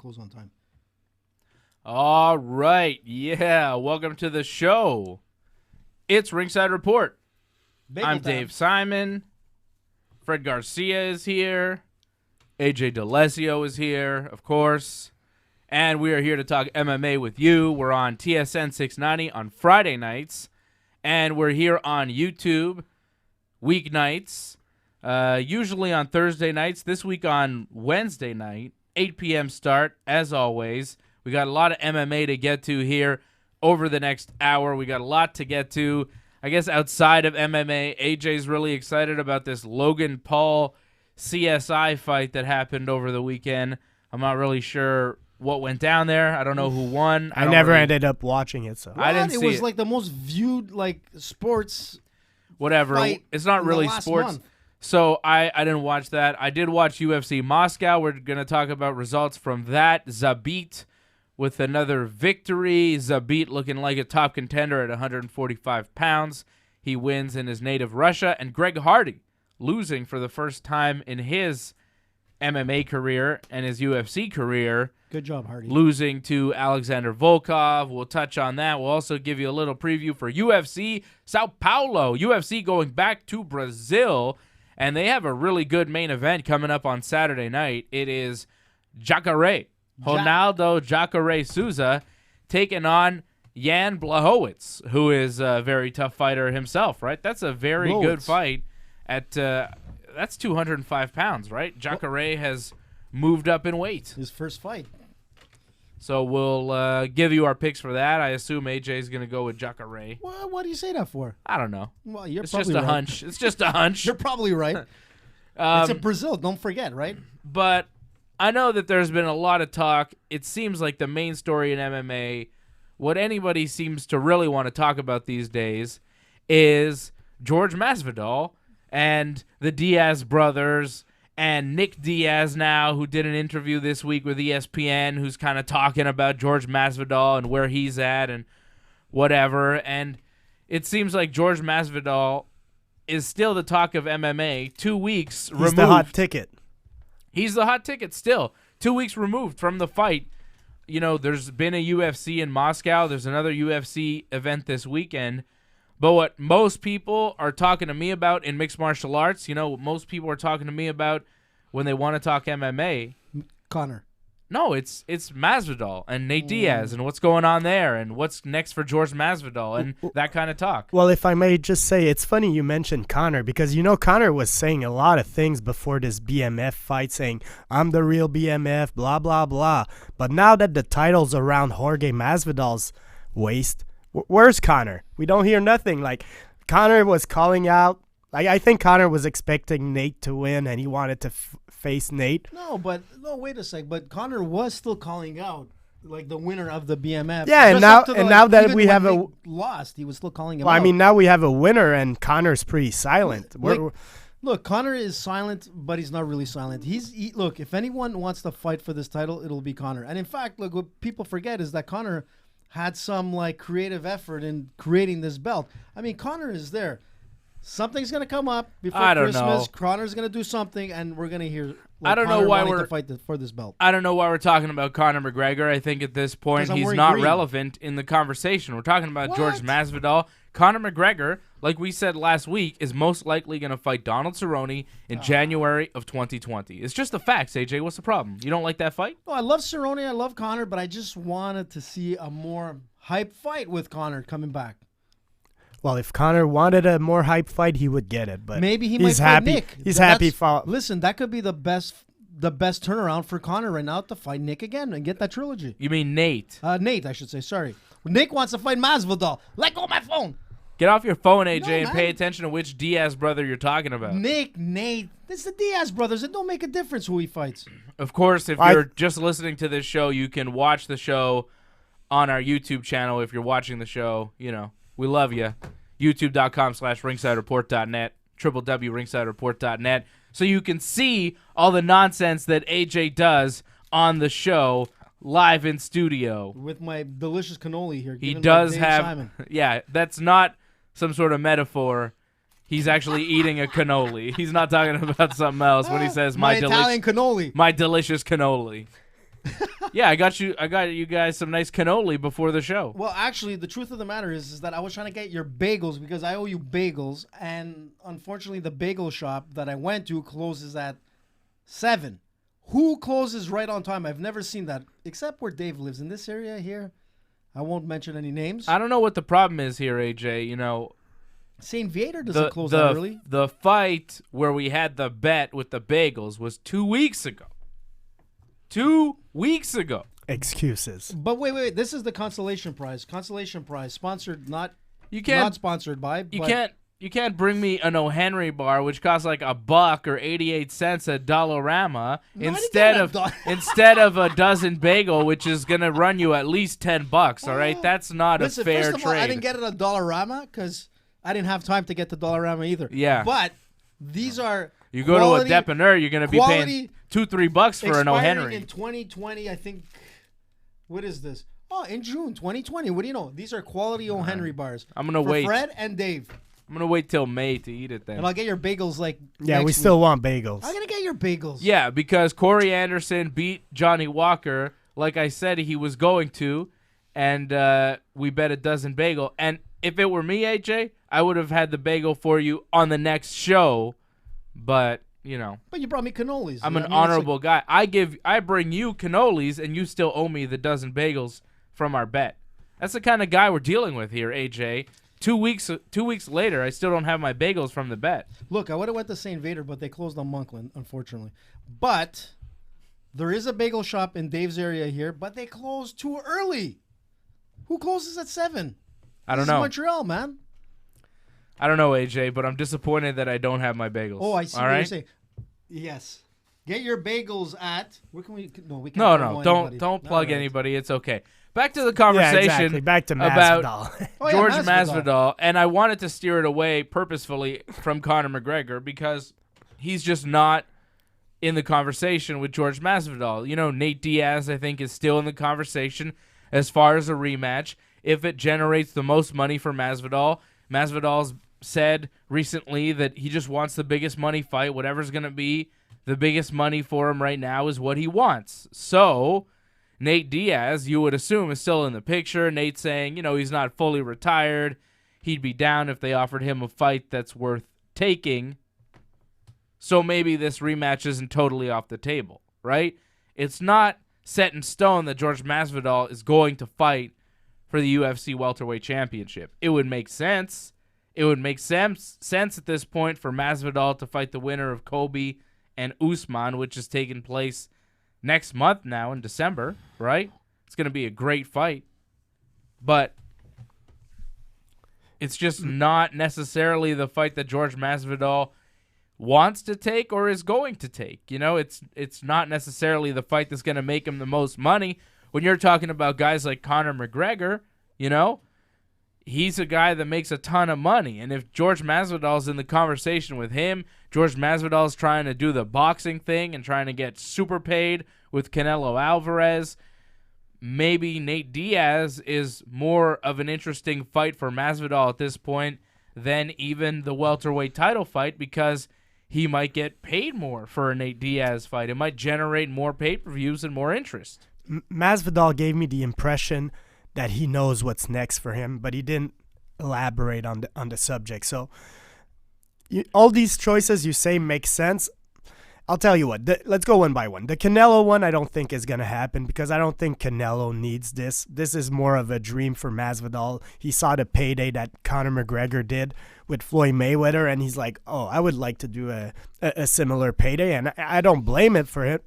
close on time. All right. Yeah. Welcome to the show. It's Ringside Report. I'm Dave Simon. Fred Garcia is here. AJ DeLesio is here, of course. And we are here to talk MMA with you. We're on TSN 690 on Friday nights. And we're here on YouTube weeknights. Usually on Thursday nights. This week on Wednesday night. 8 p.m. start, as always. We got a lot of MMA to get to here over the next hour. We got a lot to get to. I guess outside of MMA, AJ's really excited about this Logan Paul CSI fight that happened over the weekend. I'm not really sure what went down there. I don't know who won. I never ended up watching it, so I didn't see it. It was like the most viewed sports. Whatever. Fight it's not really sports. Month. So I didn't watch that. I did watch UFC Moscow. We're going to talk about results from that. Zabit with another victory. Zabit looking like a top contender at 145 pounds. He wins in his native Russia. And Greg Hardy losing for the first time in his MMA career and his UFC career. Good job, Hardy. Losing to Alexander Volkov. We'll touch on that. We'll also give you a little preview for UFC Sao Paulo. UFC going back to Brazil. And they have a really good main event coming up on Saturday night. It is Jacare, Ronaldo Jacare Souza, taking on Jan Blachowicz, who is a very tough fighter himself, right? That's a very good fight. That's 205 pounds, right? Jacare has moved up in weight. His first fight. So we'll give you our picks for that. I assume AJ is going to go with Jacare. Well, what do you say that for? I don't know. Well, it's just a hunch. It's just a hunch. You're probably right. It's in Brazil. Don't forget, right? But I know that there's been a lot of talk. It seems like the main story in MMA, what anybody seems to really want to talk about these days, is George Masvidal and the Diaz brothers and Nick Diaz now, who did an interview this week with ESPN, who's kind of talking about George Masvidal and where he's at and whatever. And it seems like George Masvidal is still the talk of MMA 2 weeks removed. He's the hot ticket. He's the hot ticket still. 2 weeks removed from the fight. You know, there's been a UFC in Moscow. There's another UFC event this weekend. But what most people are talking to me about in mixed martial arts, what most people are talking to me about when they want to talk MMA. Conor. No, it's Masvidal and Nate Diaz and what's going on there and what's next for George Masvidal and that kind of talk. Well, if I may just say, it's funny you mentioned Conor because, Conor was saying a lot of things before this BMF fight, saying, I'm the real BMF, blah, blah, blah. But now that the title's around Jorge Masvidal's waist, where's Conor? We don't hear nothing. Conor was calling out. I think Conor was expecting Nate to win, and he wanted to face Nate. No, wait a sec. But Conor was still calling out the winner of the BMF. Yeah, and now that we have Nate lost, he was still calling him out. I mean, now we have a winner, and Conor's pretty silent. Look, Conor is silent, but he's not really silent. Look, if anyone wants to fight for this title, it'll be Conor. And in fact, look, what people forget is that Conor had some creative effort in creating this belt. I mean, Conor is there. Something's gonna come up before Christmas. Conor's gonna do something, and we're gonna hear. I don't know why we're to fight for this belt. I don't know why we're talking about Conor McGregor. I think at this point he's not relevant in the conversation. We're talking about George Masvidal. Conor McGregor, like we said last week, is most likely going to fight Donald Cerrone in January of 2020. It's just the facts, AJ. What's the problem? You don't like that fight? No, I love Cerrone. I love Conor, but I just wanted to see a more hype fight with Conor coming back. Well, if Conor wanted a more hype fight, he would get it. But maybe he might fight Nick. He's happy. Listen, that could be the best turnaround for Conor right now to fight Nick again and get that trilogy. You mean Nate? Nate, I should say. Sorry. Nick wants to fight Masvidal. Let go of my phone. Get off your phone, AJ, and pay attention to which Diaz brother you're talking about. Nate. It's the Diaz brothers. It don't make a difference who he fights. Of course, if you're just listening to this show, you can watch the show on our YouTube channel. If you're watching the show, we love you. YouTube.com/ringsidereport.net, www.ringsidereport.net, so you can see all the nonsense that AJ does on the show live in studio. With my delicious cannoli here. He does have, Simon. Yeah, that's not some sort of metaphor. He's actually eating a cannoli. He's not talking about something else when he says my Italian cannoli. My delicious cannoli. Yeah, I got you guys some nice cannoli before the show. Well, actually, the truth of the matter is that I was trying to get your bagels because I owe you bagels, and unfortunately, the bagel shop that I went to closes at 7. Who closes right on time? I've never seen that, except where Dave lives in this area here. I won't mention any names. I don't know what the problem is here, AJ. You know, St-Pierre doesn't close that early. The fight where we had the bet with the bagels was 2 weeks ago. 2 weeks ago. Excuses. But wait. This is the consolation prize. Consolation prize, sponsored, not sponsored by. You can't bring me an O. Henry bar, which costs like $1 or 88 cents at Dollarama, instead of a dozen bagel, which is gonna run you at least $10. All right, that's not a fair first of all, trade. I didn't get it at Dollarama because I didn't have time to get to Dollarama either. Yeah, but these are. You go to a depanneur, you're gonna be paying $2-3 for an O. Henry. In 2020, I think. What is this? Oh, in June 2020. What do you know? These are quality O. Henry bars. I'm gonna wait. Fred and Dave. I'm gonna wait till May to eat it then. And I'll get your bagels Yeah, we next still week. want bagels. I'm gonna get your bagels. Yeah, because Corey Anderson beat Johnny Walker, like I said he was going to, and we bet a dozen bagel. And if it were me, AJ, I would have had the bagel for you on the next show. But you know, but you brought me cannolis. I'm an honorable guy. I bring you cannolis, and you still owe me the dozen bagels from our bet. That's the kind of guy we're dealing with here, AJ. 2 weeks later, I still don't have my bagels from the bet. Look, I would have went to St. Vader, but they closed on Monkland, unfortunately. But there is a bagel shop in Dave's area here, but they closed too early. Who closes at 7? I don't This know. is Montreal, man. I don't know, AJ, but I'm disappointed that I don't have my bagels. Oh, I see All what right? you're saying. Yes. Get your bagels at. Where can we? No, we can't. No, anybody. don't plug All right. anybody. It's okay. Back to the conversation. Yeah, exactly. Back to about Masvidal. Oh, yeah, George Masvidal. Masvidal, and I wanted to steer it away purposefully from Conor McGregor because he's just not in the conversation with George Masvidal. You know, Nate Diaz, I think, is still in the conversation as far as a rematch. If it generates the most money for Masvidal, Masvidal's said recently that he just wants the biggest money fight. Whatever's going to be the biggest money for him right now is what he wants. So Nate Diaz, you would assume, is still in the picture. Nate saying, you know, he's not fully retired. He'd be down if they offered him a fight that's worth taking. So maybe this rematch isn't totally off the table, right? It's not set in stone that George Masvidal is going to fight for the UFC welterweight championship. It would make sense. It would make sense at this point for Masvidal to fight the winner of Kobe and Usman, which is taking place next month now in December, right? It's going to be a great fight. But it's just not necessarily the fight that George Masvidal wants to take or is going to take. You know, it's not necessarily the fight that's going to make him the most money. When you're talking about guys like Conor McGregor, you know, he's a guy that makes a ton of money. And if George Masvidal's in the conversation with him, George Masvidal's trying to do the boxing thing and trying to get super paid with Canelo Alvarez, maybe Nate Diaz is more of an interesting fight for Masvidal at this point than even the welterweight title fight because he might get paid more for a Nate Diaz fight. It might generate more pay-per-views and more interest. Masvidal gave me the impression that he knows what's next for him, but he didn't elaborate on the subject. So all these choices you say make sense. I'll tell you what, let's go one by one. The Canelo one I don't think is going to happen because I don't think Canelo needs this. This is more of a dream for Masvidal. He saw the payday that Conor McGregor did with Floyd Mayweather, and he's like, oh, I would like to do a similar payday, and I don't blame it for him.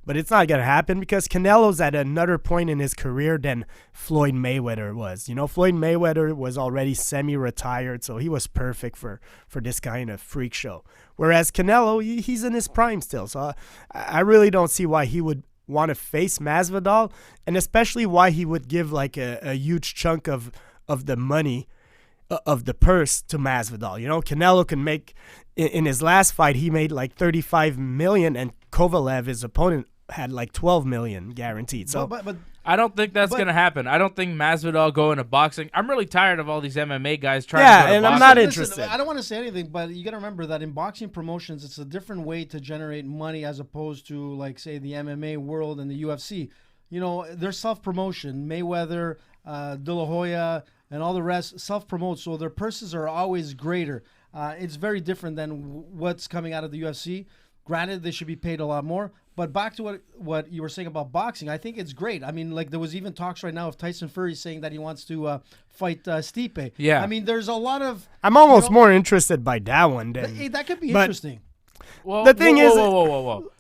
But it's not going to happen because Canelo's at another point in his career than Floyd Mayweather was. You know, Floyd Mayweather was already semi-retired, so he was perfect for this kind of freak show. Whereas Canelo, he's in his prime still. So I really don't see why he would want to face Masvidal, and especially why he would give like a huge chunk of the money, of the purse to Masvidal. You know, Canelo can make, in his last fight, he made like $35 million, and Kovalev, his opponent, had like $12 million guaranteed. So, but I don't think that's going to happen. I don't think Masvidal go into boxing. I'm really tired of all these MMA guys trying to go to and boxing. I'm not listen, interested. I don't want to say anything, but you got to remember that in boxing promotions, it's a different way to generate money as opposed to, like, say, the MMA world and the UFC. they're self-promotion. Mayweather, De La Hoya, and all the rest self-promote, so their purses are always greater. It's very different than what's coming out of the UFC. Granted, they should be paid a lot more. But back to what you were saying about boxing, I think it's great. I mean, like there was even talks right now of Tyson Fury saying that he wants to fight Stipe. Yeah. I mean, there's a lot of... I'm almost more interested by that one than... That could be interesting. Well, the thing is... Whoa.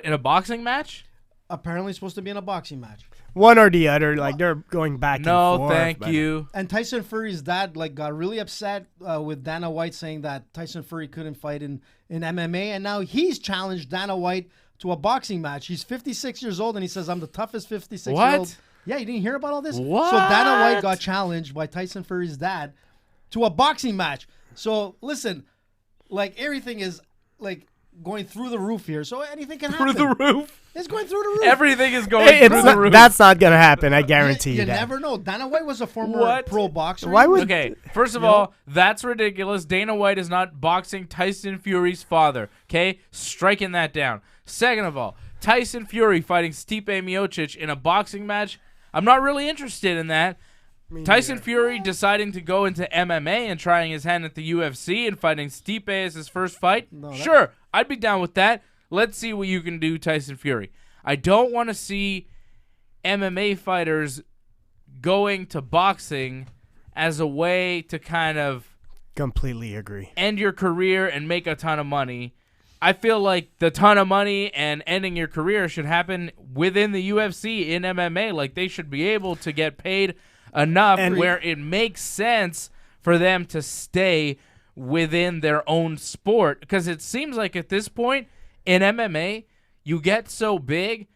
In a boxing match? Apparently it's supposed to be in a boxing match. One or the other, like they're going back and forth. No, thank you. And Tyson Fury's dad got really upset with Dana White saying that Tyson Fury couldn't fight in MMA, and now he's challenged Dana White to a boxing match. He's 56 years old, and he says, I'm the toughest 56-year-old. What? Yeah, you didn't hear about all this? What? So Dana White got challenged by Tyson Fury's dad to a boxing match. So listen, everything is going through the roof here. So anything can happen. Through the roof? It's going through the roof. Everything is going through the roof. That's not going to happen, I guarantee you that. You never know. Dana White was a former pro boxer. Why would... Okay, first of all, that's ridiculous. Dana White is not boxing Tyson Fury's father. Okay? Striking that down. Second of all, Tyson Fury fighting Stipe Miocic in a boxing match. I'm not really interested in that. Tyson Fury deciding to go into MMA and trying his hand at the UFC and fighting Stipe as his first fight. Sure, I'd be down with that. Let's see what you can do, Tyson Fury. I don't want to see MMA fighters going to boxing as a way to kind of completely agree. End your career and make a ton of money. I feel like the ton of money and ending your career should happen within the UFC in MMA. Like they should be able to get paid enough where it makes sense for them to stay within their own sport. Because it seems like at this point in MMA, you get so big,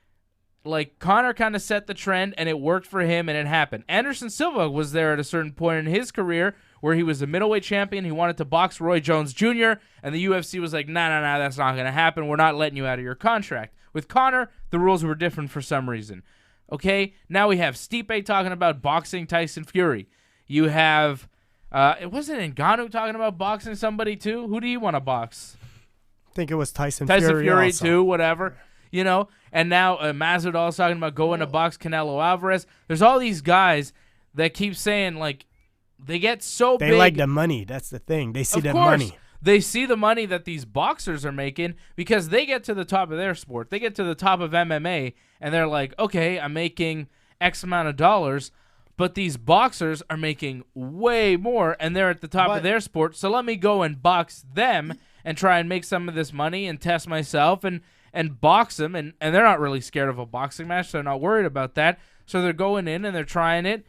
like Conor kind of set the trend and it worked for him and it happened. Anderson Silva was there at a certain point in his career where he was a middleweight champion. He wanted to box Roy Jones Jr., and the UFC was like, nah, that's not going to happen. We're not letting you out of your contract. With Conor, the rules were different for some reason. Okay, now we have Stipe talking about boxing Tyson Fury. You have, it wasn't Ngannou talking about boxing somebody too? Who do you want to box? I think it was Tyson Fury also. too, whatever. And now Masvidal's talking about going to box Canelo Alvarez. There's all these guys that keep saying, like, they get so big. They like the money. That's the thing. They see the money. They see the money that these boxers are making because they get to the top of their sport. They get to the top of MMA, and they're like, okay, I'm making X amount of dollars, but these boxers are making way more, and they're at the top of their sport, so let me go and box them and try and make some of this money and test myself and box them, and they're not really scared of a boxing match. They're not worried about that, so they're going in and they're trying it,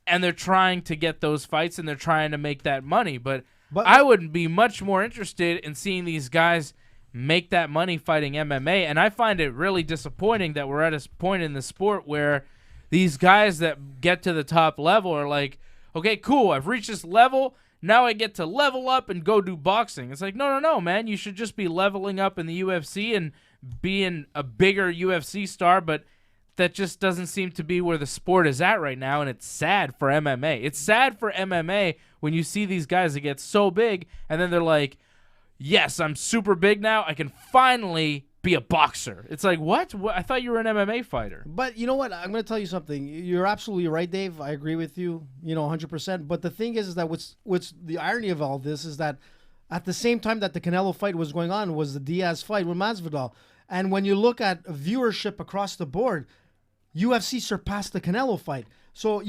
and they're trying to get those fights, and they're trying to make that money. But I would be much more interested in seeing these guys make that money fighting MMA, and I find it really disappointing that we're at a point in the sport where these guys that get to the top level are like, okay, cool, I've reached this level, now I get to level up and go do boxing. It's like, no, man, you should just be leveling up in the UFC and being a bigger UFC star, but that just doesn't seem to be where the sport is at right now, and it's sad for MMA. It's sad for MMA when you see these guys that get so big, and then they're like, yes, I'm super big now. I can finally be a boxer. It's like, what? I thought you were an MMA fighter. But you know what? I'm going to tell you something. You're absolutely right, Dave. I agree with you, 100%. But the thing is that what's the irony of all this is that at the same time that the Canelo fight was going on was the Diaz fight with Masvidal. And when you look at viewership across the board, UFC surpassed the Canelo fight. So,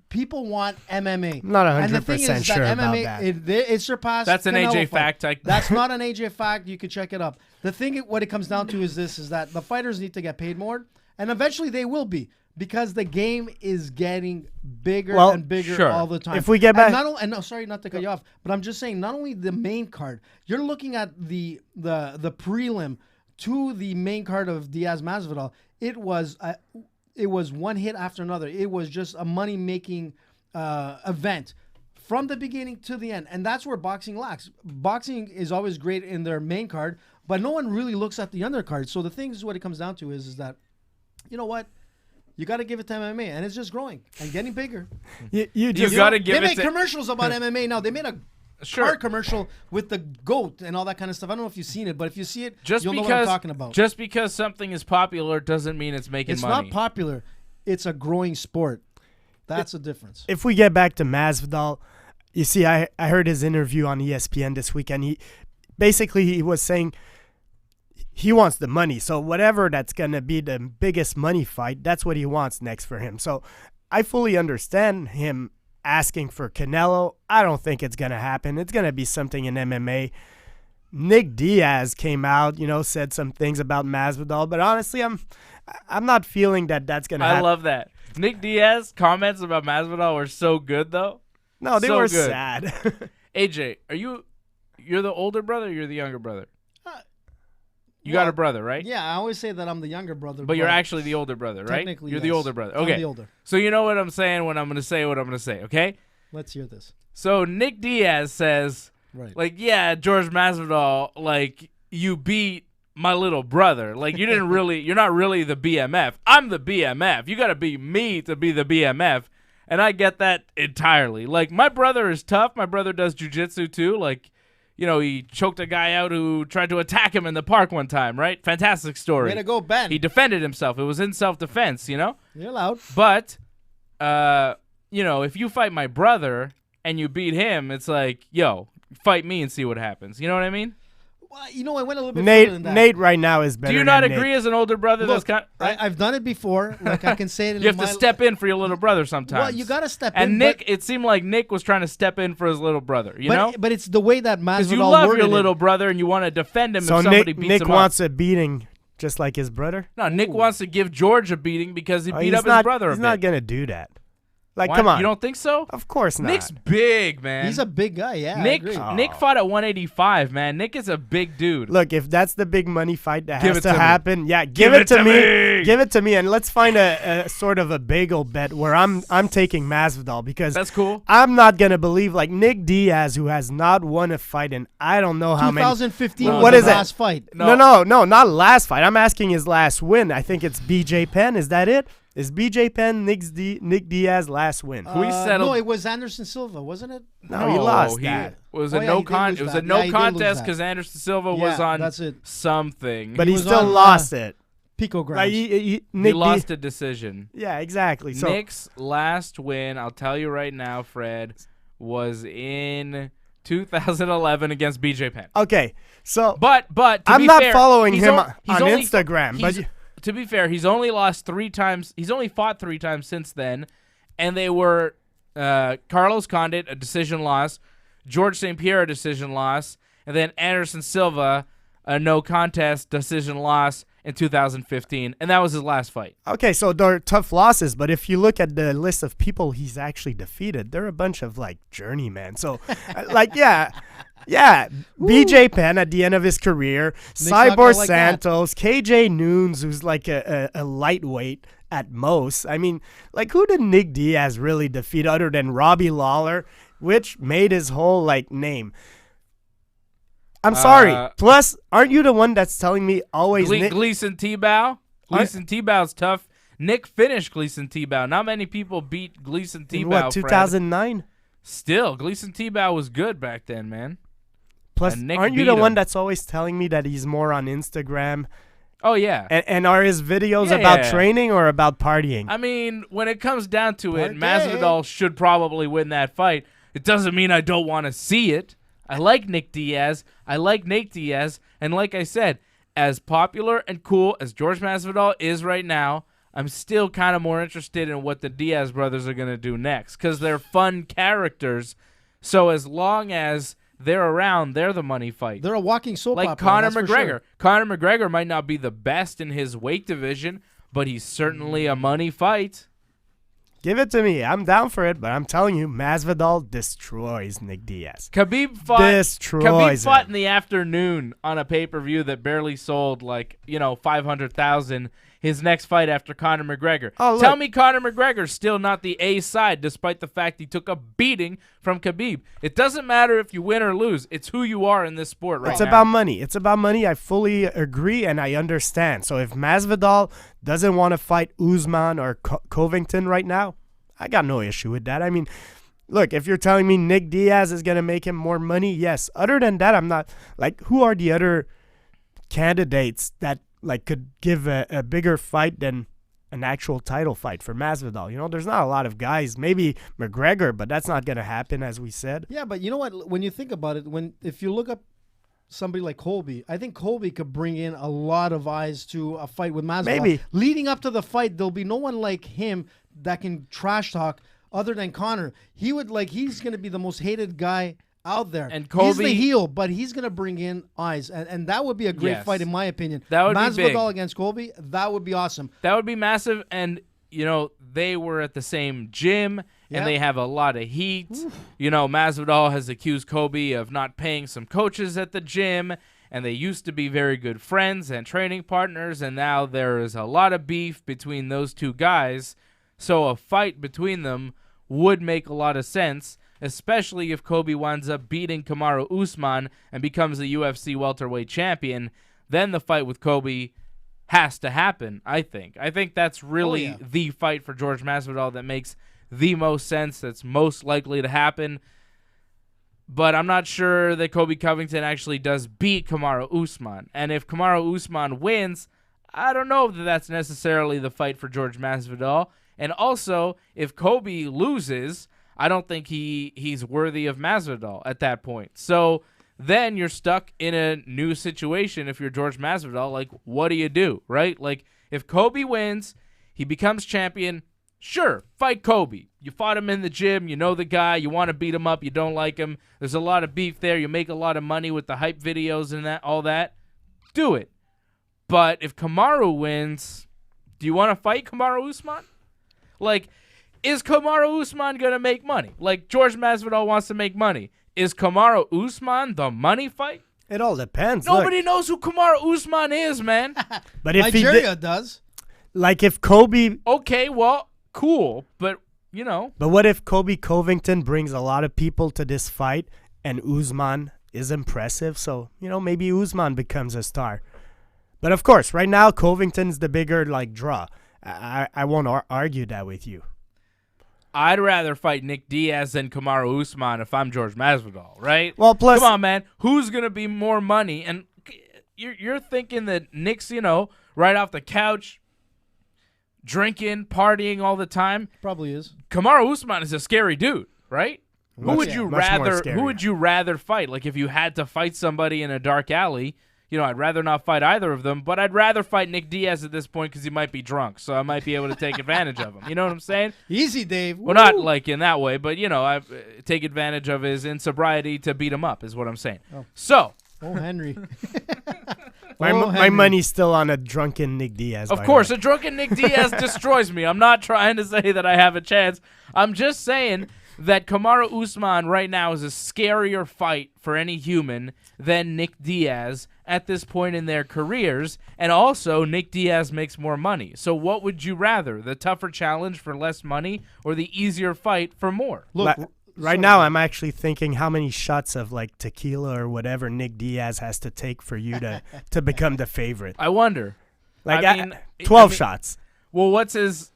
people want MMA. Not 100% sure about that. It surpassed. That's an Canelo AJ fight. fact. That's not an AJ fact. You can check it up. The thing, what it comes down to is this: is that the fighters need to get paid more, and eventually they will be because the game is getting bigger and bigger all the time. If we get back, sorry not to cut you off, but I'm just saying, not only the main card, you're looking at the prelim to the main card of Diaz Masvidal. It was one hit after another. It was just a money-making event from the beginning to the end. And that's where boxing lacks. Boxing is always great in their main card, but no one really looks at the undercard. So the thing is, what it comes down to is that, you know what? You got to give it to MMA, and it's just growing and getting bigger. You got to give it to... They make commercials about MMA now. They made car commercial with the goat and all that kind of stuff. I don't know if you've seen it, but if you see it, you'll know what I'm talking about. Just because something is popular doesn't mean it's making money. It's not popular. It's a growing sport. That's the difference. If we get back to Masvidal, you see, I heard his interview on ESPN this weekend. He was saying he wants the money. So whatever that's going to be the biggest money fight, that's what he wants next for him. So I fully understand him asking for Canelo. I don't think it's going to happen. It's going to be something in MMA. Nick Diaz came out, said some things about Masvidal, but honestly, I'm not feeling that that's going to happen. I love that. Nick Diaz comments about Masvidal were so good, though. No, they were sad. AJ, you're the older brother or you're the younger brother? You got a brother, right? Yeah, I always say that I'm the younger brother. But you're actually the older brother, right? Technically, you're the older brother. Okay. I'm the older. So you know what I'm saying when I'm going to say what I'm going to say, okay? Let's hear this. So Nick Diaz says, George Masvidal, you beat my little brother. You're not really the BMF. I'm the BMF. You got to be me to be the BMF. And I get that entirely. My brother is tough. My brother does jiu-jitsu too. He choked a guy out who tried to attack him in the park one time, right? Fantastic story. Way to go, Ben. He defended himself. It was in self-defense, You're allowed. But, if you fight my brother and you beat him, it's fight me and see what happens. You know what I mean? Well, I went a little bit further than that. Nate right now is better. Do you not agree as an older brother? Look, I've done it before. I can say it. You have to step in for your little brother sometimes. Well, you got to step in. And Nick, it seemed like Nick was trying to step in for his little brother. You know? But it's the way that Masvidal because you love your little brother and you want to defend him if somebody beats him up. Nick wants a beating just like his brother? No, Nick wants to give George a beating because he beat up his brother a bit. He's not going to do that. Come on. You don't think so? Of course not. Nick's big, man. He's a big guy, yeah. Nick fought at 185, man. Nick is a big dude. Look, if that's the big money fight that has to happen, give it to me. Give it to me, and let's find a sort of a bagel bet where I'm taking Masvidal because that's cool. I'm not gonna believe Nick Diaz, who has not won a fight in I don't know how 2015 many. 2015 what was is the it? last fight. No, not last fight. I'm asking his last win. I think it's BJ Penn. Is that it? Is BJ Penn Nick Diaz last win? No, it was Anderson Silva, wasn't it? No, he lost that. It was a no contest because Anderson Silva was on something. But he still lost it. Pico grounds. He lost a decision. Yeah, exactly. So Nick's last win, I'll tell you right now, Fred, was in 2011 against BJ Penn. Okay, so but I'm not following him on Instagram, but. To be fair, he's only lost 3 times. He's only fought 3 times since then, and they were Carlos Condit, a decision loss, George St-Pierre, a decision loss, and then Anderson Silva, a no contest decision loss in 2015, and that was his last fight. Okay, so they're tough losses, but if you look at the list of people he's actually defeated, they're a bunch of journeymen. So, Yeah, BJ Penn at the end of his career, Cyborg Santos, KJ Noons, who's a lightweight at most. I mean, who did Nick Diaz really defeat other than Robbie Lawler, which made his whole name? I'm sorry. Plus, aren't you the one that's telling me always Gleason Tebow? Gleason Tebow's tough. Nick finished Gleason Tebow. Not many people beat Gleason Tebow. In what, 2009? Still, Gleason Tebow was good back then, man. Plus, aren't you the one that's always telling me that he's more on Instagram? Oh, yeah. And are his videos about training or about partying? I mean, when it comes down to it, Masvidal should probably win that fight. It doesn't mean I don't want to see it. I like Nick Diaz. I like Nate Diaz. And like I said, as popular and cool as George Masvidal is right now, I'm still kind of more interested in what the Diaz brothers are going to do next because they're fun characters. So as long as they're around, they're the money fight. They're a walking soap opera. Like Conor McGregor. Sure. Conor McGregor might not be the best in his weight division, but he's certainly a money fight. Give it to me. I'm down for it, but I'm telling you, Masvidal destroys Nick Diaz. Khabib fought in the afternoon on a pay-per-view that barely sold 500,000. His next fight after Conor McGregor. Tell me Conor McGregor's still not the A side despite the fact he took a beating from Khabib. It doesn't matter if you win or lose. It's who you are in this sport right now. It's about money. It's about money. I fully agree and I understand. So if Masvidal doesn't want to fight Usman or Covington right now, I got no issue with that. I mean, look, if you're telling me Nick Diaz is going to make him more money, yes. Other than that, I'm not, like, who are the other candidates that, like, could give a bigger fight than an actual title fight for Masvidal? You know, there's not a lot of guys. Maybe McGregor, but that's not going to happen, as we said. Yeah, but you know what? When you think about it, if you look up somebody like Colby, I think Colby could bring in a lot of eyes to a fight with Masvidal. Maybe. Leading up to the fight, there'll be no one like him that can trash talk other than Conor. He's going to be the most hated guy out there. And Colby, he's the heel, but he's going to bring in eyes. And that would be a great fight, in my opinion. That would be big. Masvidal against Colby, that would be awesome. That would be massive. And, you know, they were at the same gym. And they have a lot of heat. Oof. You know, Masvidal has accused Colby of not paying some coaches at the gym, and they used to be very good friends and training partners, and now there is a lot of beef between those two guys. So a fight between them would make a lot of sense, especially if Colby winds up beating Kamaru Usman and becomes the UFC welterweight champion. Then the fight with Colby has to happen, I think. I think that's really the fight for George Masvidal that makes the most sense, that's most likely to happen. But I'm not sure that Colby Covington actually does beat Kamaru Usman. And if Kamaru Usman wins, I don't know that that's necessarily the fight for George Masvidal. And also, if Colby loses, I don't think he's worthy of Masvidal at that point. So then you're stuck in a new situation if you're George Masvidal. Like, what do, right? Like, if Colby wins, he becomes champion. Sure, fight Colby. You fought him in the gym. You know the guy. You want to beat him up. You don't like him. There's a lot of beef there. You make a lot of money with the hype videos and all that. Do it. But if Kamaru wins, do you want to fight Kamaru Usman? Like, is Kamaru Usman going to make money? Like, George Masvidal wants to make money. Is Kamaru Usman the money fight? It all depends. Nobody knows who Kamaru Usman is, man. But if Nigeria does. Like, if Colby... Okay, well... Cool, but, you know. But what if Colby Covington brings a lot of people to this fight and Usman is impressive? So, you know, maybe Usman becomes a star. But, of course, right now, Covington's the bigger, like, draw. I won't argue that with you. I'd rather fight Nick Diaz than Kamaru Usman if I'm George Masvidal, right? Well, plus... Come on, man. Who's going to be more money? And you're thinking that Nick's, you know, right off the couch, drinking, partying all the time. Probably is. Kamaru Usman is a scary dude, right? Who would you rather fight? Like, if you had to fight somebody in a dark alley, you know, I'd rather not fight either of them, but I'd rather fight Nick Diaz at this point because he might be drunk, so I might be able to take advantage of him. You know what I'm saying? Easy, Dave. Well, not like in that way, but, you know, I take advantage of his insobriety to beat him up is what I'm saying. Oh. So. Oh, Henry. My money's still on a drunken Nick Diaz. Of course, a drunken Nick Diaz destroys me. I'm not trying to say that I have a chance. I'm just saying that Kamaru Usman right now is a scarier fight for any human than Nick Diaz at this point in their careers. And also, Nick Diaz makes more money. So what would you rather? The tougher challenge for less money or the easier fight for more? Look, right now, I'm actually thinking how many shots of, like, tequila or whatever Nick Diaz has to take for you to become the favorite. I wonder. Like, 12 shots. Well, what's his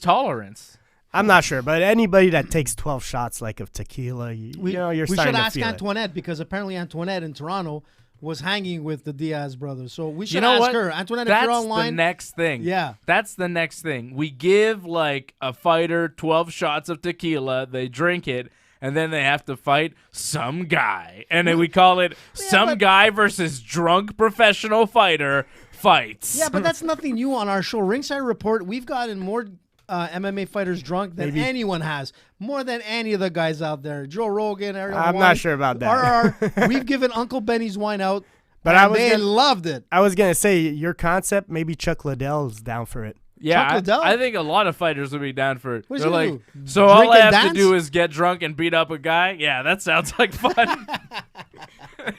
tolerance? I'm not sure, but anybody that takes 12 shots, like, of tequila, you're starting to feel it. We should ask Antoinette, because apparently Antoinette in Toronto was hanging with the Diaz brothers. So we should ask her. Antoinette, if you're online. That's the next thing. Yeah. That's the next thing. We give, like, a fighter 12 shots of tequila. They drink it, and then they have to fight some guy. And then we call it some guy versus drunk professional fighter fights. Yeah, but that's nothing new on our show. Ringside Report, we've gotten more MMA fighters drunk than anyone has. More than any of the guys out there. Joe Rogan, Ariel I'm not sure about that. We've given Uncle Benny's wine out, but they loved it. I was going to say, your concept, maybe Chuck Liddell's down for it. Yeah, I think a lot of fighters would be down for it. They're like, so all I have to do is get drunk and beat up a guy? Yeah, that sounds like fun.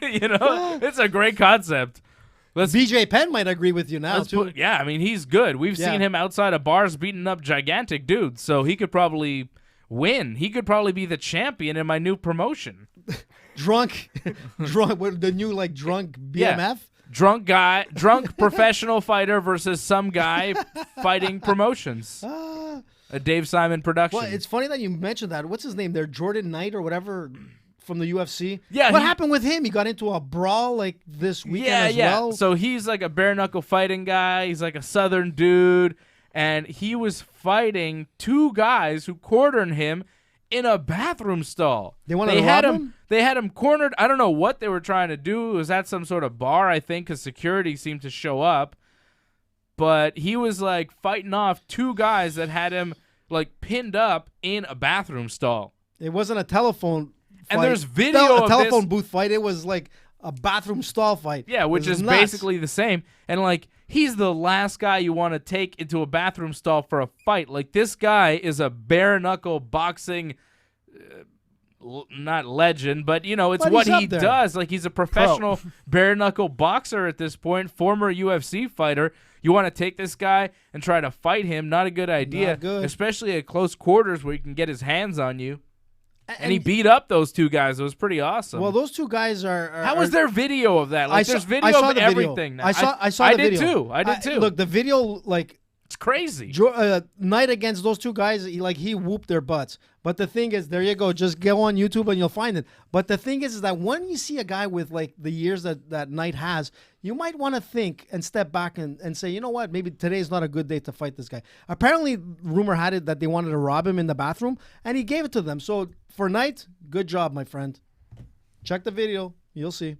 You know, it's a great concept. BJ Penn might agree with you now, too. Yeah, I mean, he's good. We've seen him outside of bars beating up gigantic dudes, so he could probably win. He could probably be the champion in my new promotion. Drunk, the new, like, drunk BMF? Yeah. Drunk professional fighter versus some guy fighting promotions. A Dave Simon production. Well, it's funny that you mentioned that. What's his name there? Jordan Knight or whatever from the UFC? Yeah. What happened with him? He got into a brawl like this weekend as well? So he's like a bare knuckle fighting guy. He's like a southern dude. And he was fighting two guys who cornered him in a bathroom stall. They wanted to rob him? They had him cornered. I don't know what they were trying to do. It was at some sort of bar, I think, because security seemed to show up. But he was like fighting off two guys that had him like pinned up in a bathroom stall. It wasn't a telephone fight. And there's video of a telephone this. booth fight. It was like a bathroom stall fight. Yeah, which is nuts. basically the same. And like he's the last guy you want to take into a bathroom stall for a fight. Like this guy is a bare knuckle boxing not legend, but you know, it's what he does. Like he's a professional bare knuckle boxer at this point, former UFC fighter. You want to take this guy and try to fight him, not a good idea. Not good. Especially at close quarters where he can get his hands on you. And he beat up those two guys. It was pretty awesome. Well, those two guys are How was there video of that? Like, there's video of everything now. I saw the video. I did too. Look, the video, like, it's crazy. Night against those two guys, he whooped their butts. But the thing is, there you go. Just go on YouTube and you'll find it. But the thing is that when you see a guy with like the years that Knight has, you might want to think and step back and say, you know what, maybe today is not a good day to fight this guy. Apparently, rumor had it that they wanted to rob him in the bathroom, and he gave it to them. So for Knight, good job, my friend. Check the video. You'll see.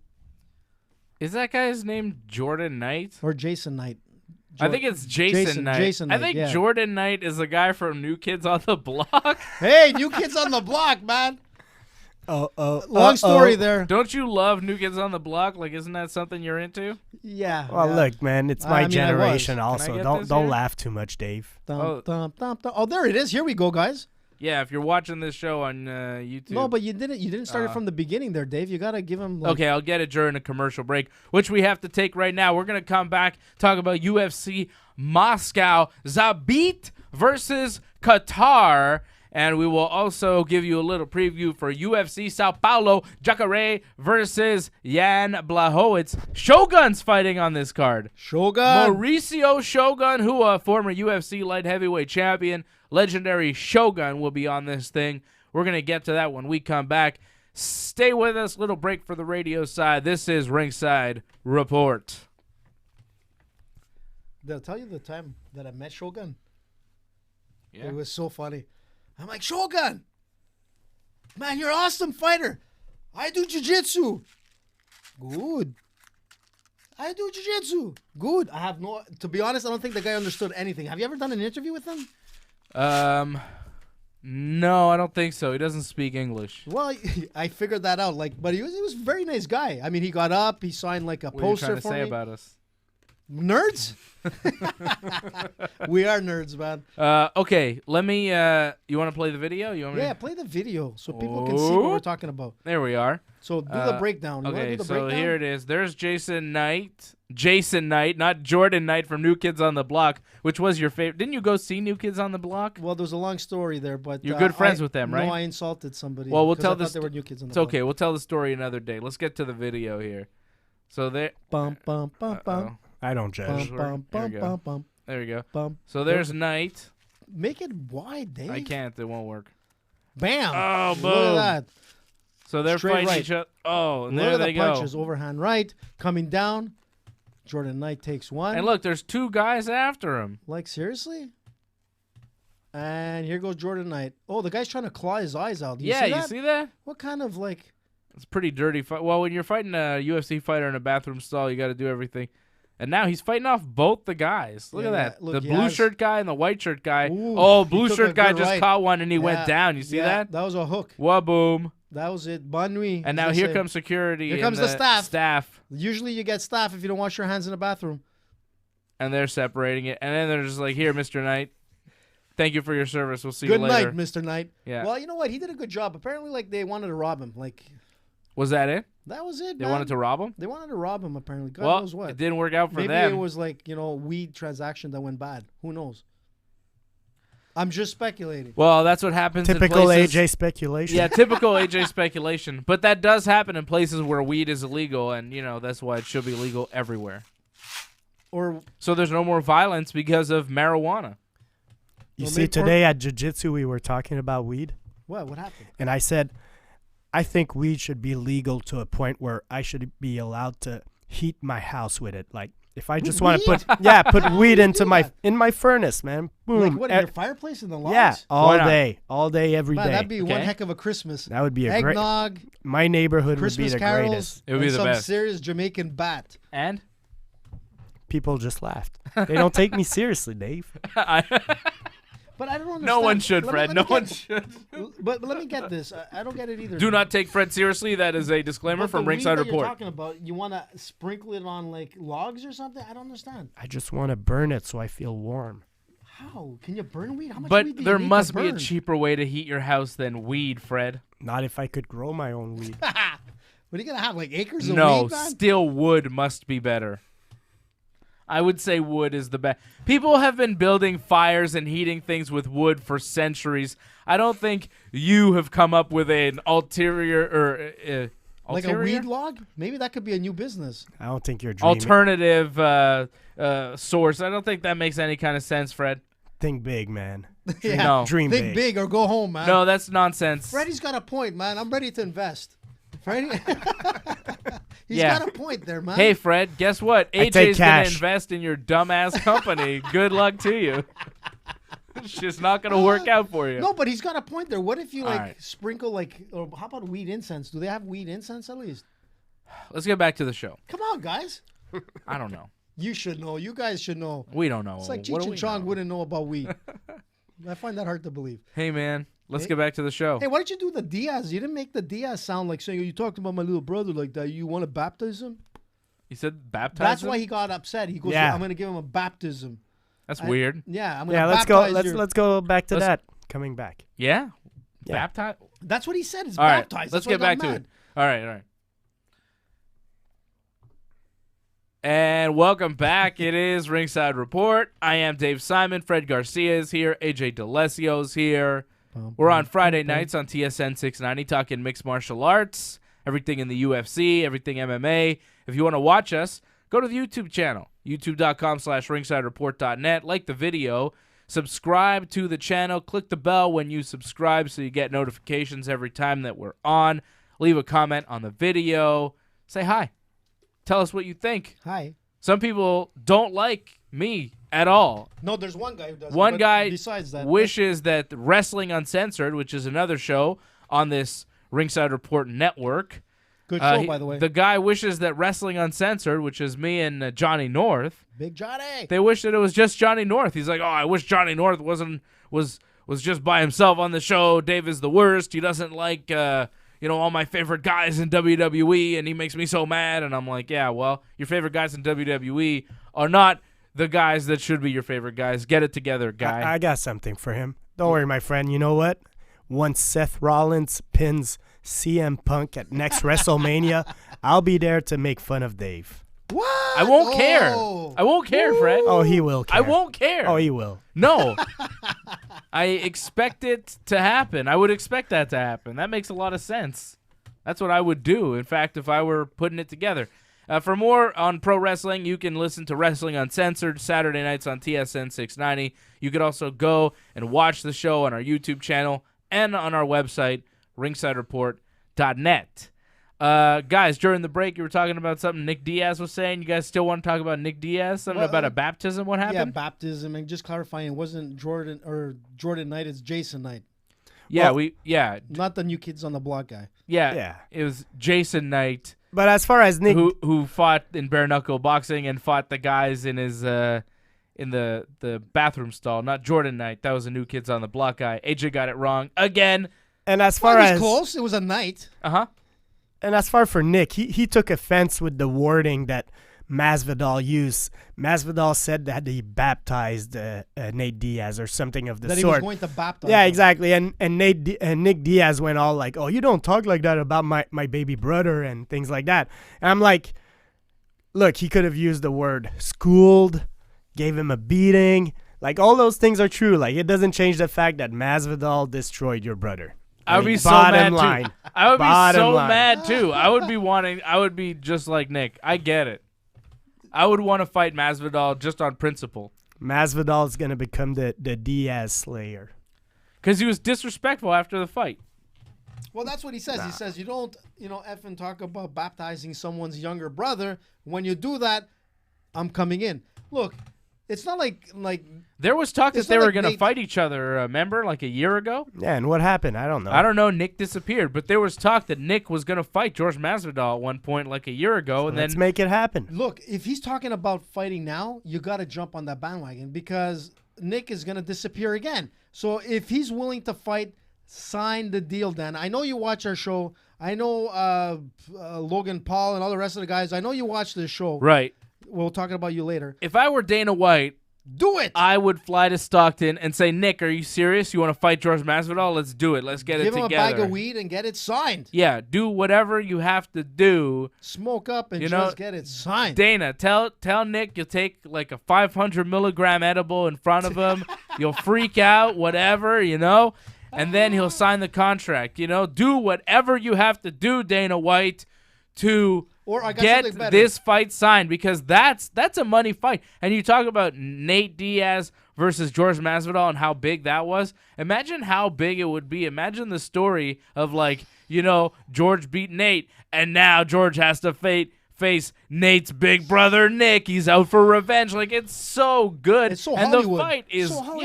Is that guy's name Jordan Knight? Or Jason Knight? I think it's Jason Knight. Jason Knight, I think yeah. Jordan Knight is the guy from New Kids on the Block. Hey, New Kids on the Block, man. Long story there. Don't you love New Kids on the Block? Like, isn't that something you're into? Yeah. Well, look, man, it's my generation Can I also. get Don't this don't here? laugh too much, Dave. Oh, there it is. Here we go, guys. Yeah, if you're watching this show on YouTube. No, but you didn't start it from the beginning there, Dave. You gotta give him. Okay, I'll get it during a commercial break, which we have to take right now. We're gonna come back, talk about UFC Moscow, Zabit versus Qatar, and we will also give you a little preview for UFC Sao Paulo, Jacare versus Jan Blachowicz. Shogun's fighting on this card. Shogun. Mauricio Shogun, who a former UFC light heavyweight champion, legendary Shogun, will be on this thing. We're going to get to that when we come back. Stay with us. Little break for the radio side. This is Ringside Report. Did I tell you the time that I met Shogun? Yeah. It was so funny. I'm like, Shogun, man, you're an awesome fighter. I do jiu-jitsu. Good. I do jiu-jitsu. Good. To be honest, I don't think the guy understood anything. Have you ever done an interview with him? No, I don't think so. He doesn't speak English. Well, I figured that out. But he was a very nice guy. I mean, he got up, he signed like a What are you poster trying to for say me. about us? Nerds? We are nerds, man. Okay, let me. You want to play the video? You want me? Yeah, play the video so people can see what we're talking about. There we are. So do the breakdown. You want to Okay, do the so breakdown? here it is. There's Jason Knight, not Jordan Knight from New Kids on the Block, which was your favorite. Didn't you go see New Kids on the Block? Well, there's a long story there, but You're good friends with them, right? No, I insulted somebody. Well, we'll 'cause tell I thought this. they were New Kids on the It's Block. okay. We'll tell the story another day. Let's get to the video here. So there. Bum bum bum bum. I don't judge. Bum bum Here we bum go. bum bum There we go. bum. So there's Knight. Make it wide, Dave. I can't. It won't work. Bam. Oh, Look boom. at that. So they're Straight fighting right. each other. Oh, and Look there at they the go. punches. Overhand right. Coming down. Jordan Knight takes one. And look, there's two guys after him. Like, seriously? And here goes Jordan Knight. Oh, the guy's trying to claw his eyes out. You Yeah, see you that? see that? What kind of, like... It's a pretty dirty fight. Well, when you're fighting a UFC fighter in a bathroom stall, you got to do everything. And now he's fighting off both the guys. Look Yeah, at yeah. that. Look, the he blue has- shirt guy and the white shirt guy. Ooh, Oh, he blue took shirt a guy good just right. caught one and he Yeah. went down. You see Yeah, that? That was a hook. Waboom. That was it. Bonne nuit. And as now they here say. comes security. Here and comes the staff. Staff. Usually you get staff if you don't wash your hands in the bathroom. And they're separating it. And then they're just like, here, Mr. Knight. Thank you for your service. We'll see Good you later. night, Mr. Knight. Yeah. Well, you know what? He did a good job. Apparently, like, they wanted to rob him. Like, Was that it? that was it, They man. wanted to rob him? They wanted to rob him, apparently. God Well, knows what. it didn't work out for Maybe them. it was like, weed transaction that went bad. Who knows? I'm just speculating. Well, that's what happens Typical in places. AJ speculation. Yeah, typical AJ speculation. But that does happen in places where weed is illegal, and, that's why it should be legal everywhere. Or So there's no more violence because of marijuana. You see, today at Jiu-Jitsu, we were talking about weed. What happened? And I said, I think weed should be legal to a point where I should be allowed to heat my house with it. Like, if I just want to put weed into my furnace, man. Boom. Like what, in your fireplace in the logs? Yeah, all day, every day. That'd be one heck of a Christmas. That would be a eggnog. My neighborhood Christmas would be the carols, greatest. It would be the some best. Serious Jamaican bat. And people just laughed. They don't take me seriously, Dave. But I don't understand. No one should, Fred. No one should. But let me get this. I don't get it either. Do not take Fred seriously. That is a disclaimer from Ringside Report. You're talking about, you want to sprinkle it on like logs or something? I don't understand. I just want to burn it so I feel warm. How can you burn weed? How much but weed do you there need must to be a burn? cheaper way to heat your house than weed, Fred. Not if I could grow my own weed. What are you gonna have? Like acres of No, weed, man? still wood must be better. I would say wood is the best. People have been building fires and heating things with wood for centuries. I don't think you have come up with an ulterior Like a weed log? Maybe that could be a new business. I don't think you're dreaming. alternative source. I don't think that makes any kind of sense, Fred. Think big, man. No. Dream Think big or go home, man. No, that's nonsense. Freddie's got a point, man. I'm ready to invest. Freddie, he's Yeah. got a point there, man. Hey, Fred, guess what? I take AJ's going to cash. invest in your dumbass company. Good luck to you. It's just not going to work out for you. No, but he's got a point there. What if you like right. sprinkle or how about weed incense? Do they have weed incense at least? Let's get back to the show. Come on, guys. I don't know. You should know. You guys should know. We don't know. It's like What Cheech do and we Chong know? wouldn't know about weed. I find that hard to believe. Hey, man, let's Hey. get back to the show. Hey, why did you do the Diaz? You didn't make the Diaz sound like saying, you talked about my little brother like that. You want to baptize him? You said baptize That's him? why he got upset. He goes, Yeah. I'm going to give him a baptism. That's weird. Yeah, I'm going to Yeah, let's baptize go. Let's go back to that. Coming back. Yeah? Yeah. Baptize? That's what he said. It's All right, baptized. let's That's why get I back got to mad. it. All right. And welcome back. It is Ringside Report. I am Dave Simon. Fred Garcia is here. AJ DeLesio's here. We're on Friday nights on TSN 690 talking mixed martial arts, everything in the UFC, everything MMA. If you want to watch us, go to the YouTube channel, youtube.com/ringsidereport.net. Like the video. Subscribe to the channel. Click the bell when you subscribe so you get notifications every time that we're on. Leave a comment on the video. Say hi. Tell us what you think. Hi. Some people don't like me at all. No, there's one guy who does. One but guy besides that, wishes that Wrestling Uncensored, which is another show on this Ringside Report network. good show, by the way. The guy wishes that Wrestling Uncensored, which is me and Johnny North, Big Johnny. they wish that it was just Johnny North. He's like, oh, I wish Johnny North was just by himself on the show. Dave is the worst. He doesn't like all my favorite guys in WWE, and he makes me so mad. And I'm like, yeah, well, your favorite guys in WWE are not the guys that should be your favorite guys. Get it together, guy. I got something for him. Don't worry, my friend. You know what? Once Seth Rollins pins CM Punk at next WrestleMania, I'll be there to make fun of Dave. What? I won't care. Oh. I won't care, Fred. Oh, he will care. I won't care. Oh, he will. No. I expect it to happen. I would expect that to happen. That makes a lot of sense. That's what I would do, in fact, if I were putting it together. For more on pro wrestling, you can listen to Wrestling Uncensored Saturday nights on TSN 690. You could also go and watch the show on our YouTube channel and on our website, ringsidereport.net. Guys, during the break, you were talking about something Nick Diaz was saying. You guys still want to talk about Nick Diaz? Something about a baptism? What Yeah, happened? baptism. And just clarifying, it wasn't Jordan Knight, it's Jason Knight. Yeah, Well, Not the new kids on the block guy. Yeah. It was Jason Knight But as far as Nick, who fought in bare knuckle boxing and fought the guys in his in the bathroom stall. Not Jordan Knight. That was a new kids on the block guy. AJ got it wrong again. and as far Well, it was as close. It was a night. and as far for Nick, he took offense with the wording that Masvidal used. Masvidal said that he baptized Nate Diaz or something of the That he was sort. going to baptize Yeah, him. exactly. And Nick Diaz went all like, "Oh, you don't talk like that about my baby brother," and things like that. And I'm like, look, he could have used the word schooled, gave him a beating. Like, all those things are true. Like, it doesn't change the fact that Masvidal destroyed your brother. I would be so bottom mad line. too. I would be Bottom so line. mad too. I would be just like Nick. I get it. I would want to fight Masvidal just on principle. Masvidal is going to become the Diaz Slayer. Because he was disrespectful after the fight. Well, that's what he says. He says, you don't, effing talk about baptizing someone's younger brother. When you do that, I'm coming in. Look, it's not like there was talk that they were going to fight each other, remember, like a year ago? Yeah, and what happened? I don't know. I don't know. Nick disappeared, but there was talk that Nick was going to fight George Masvidal at one point like a year ago. And let's make it happen. Look, if he's talking about fighting now, you got to jump on that bandwagon because Nick is going to disappear again. So if he's willing to fight, sign the deal, Dan. I know you watch our show. I know Logan Paul and all the rest of the guys. I know you watch this show. Right. We'll talk about you later. If I were Dana White, do it. I would fly to Stockton and say, Nick, are you serious? You want to fight George Masvidal? Let's do it. Let's get it together. Give him a bag of weed and get it signed. Yeah, do whatever you have to do. Smoke up and just get it signed. Dana, tell Nick you'll take like a 500 milligram edible in front of him. You'll freak out, whatever, and then he'll sign the contract. Do whatever you have to do, Dana White, to get this fight signed, because that's a money fight. And you talk about Nate Diaz versus George Masvidal and how big that was. Imagine how big it would be. Imagine the story of George beat Nate, and now George has to face Nate's big brother Nick. He's out for revenge. It's so good. It's so and Hollywood. The fight is so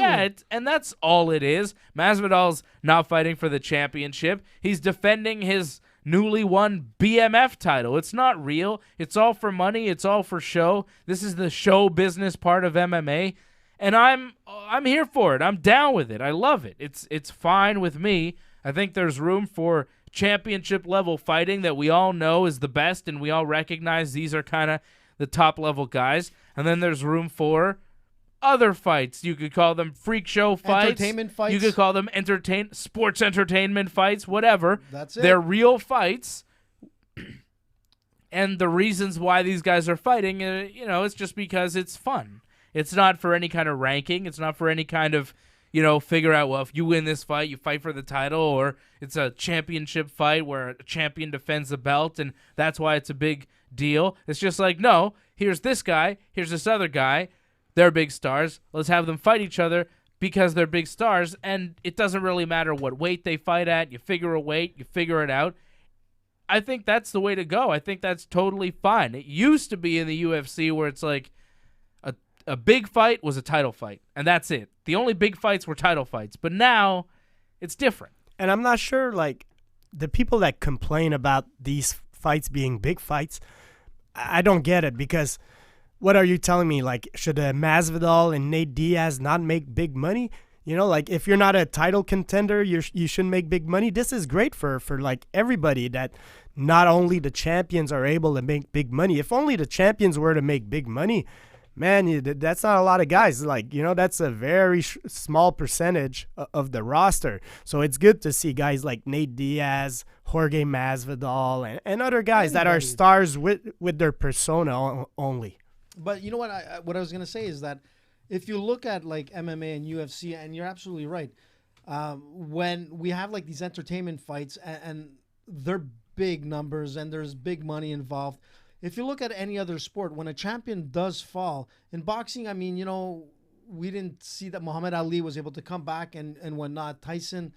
and that's all it is. Masvidal's not fighting for the championship. He's defending his newly won BMF title. It's not real. It's all for money. It's all for show. This is the show business part of MMA, and I'm here for it. I'm down with it. I love it. It's fine with me. I think there's room for championship level fighting that we all know is the best, and we all recognize these are kind of the top level guys. And then there's room for other fights. You could call them freak show fights. Entertainment fights. You could call them sports entertainment fights, whatever. That's it. They're real fights. And the reasons why these guys are fighting, it's just because it's fun. It's not for any kind of ranking. It's not for any kind of, figure out, well, if you win this fight, you fight for the title, or it's a championship fight where a champion defends the belt, and that's why it's a big deal. It's just like, no, here's this guy, here's this other guy. They're big stars. Let's have them fight each other because they're big stars, and it doesn't really matter what weight they fight at. You figure a weight, you figure it out. I think that's the way to go. I think that's totally fine. It used to be in the UFC where it's like a big fight was a title fight, and that's it. The only big fights were title fights, but now it's different. And I'm not sure, the people that complain about these fights being big fights, I don't get it, because what are you telling me? Should Masvidal and Nate Diaz not make big money? If you're not a title contender, you shouldn't make big money. This is great for everybody, that not only the champions are able to make big money. If only the champions were to make big money, man, that's not a lot of guys. That's a very small percentage of the roster. So it's good to see guys like Nate Diaz, Jorge Masvidal, and other guys that are stars with their persona only. But you know what? What I was going to say is that if you look at MMA and UFC, and you're absolutely right, when we have these entertainment fights and they're big numbers and there's big money involved. If you look at any other sport, when a champion does fall, in boxing, we didn't see that Muhammad Ali was able to come back and whatnot. Tyson,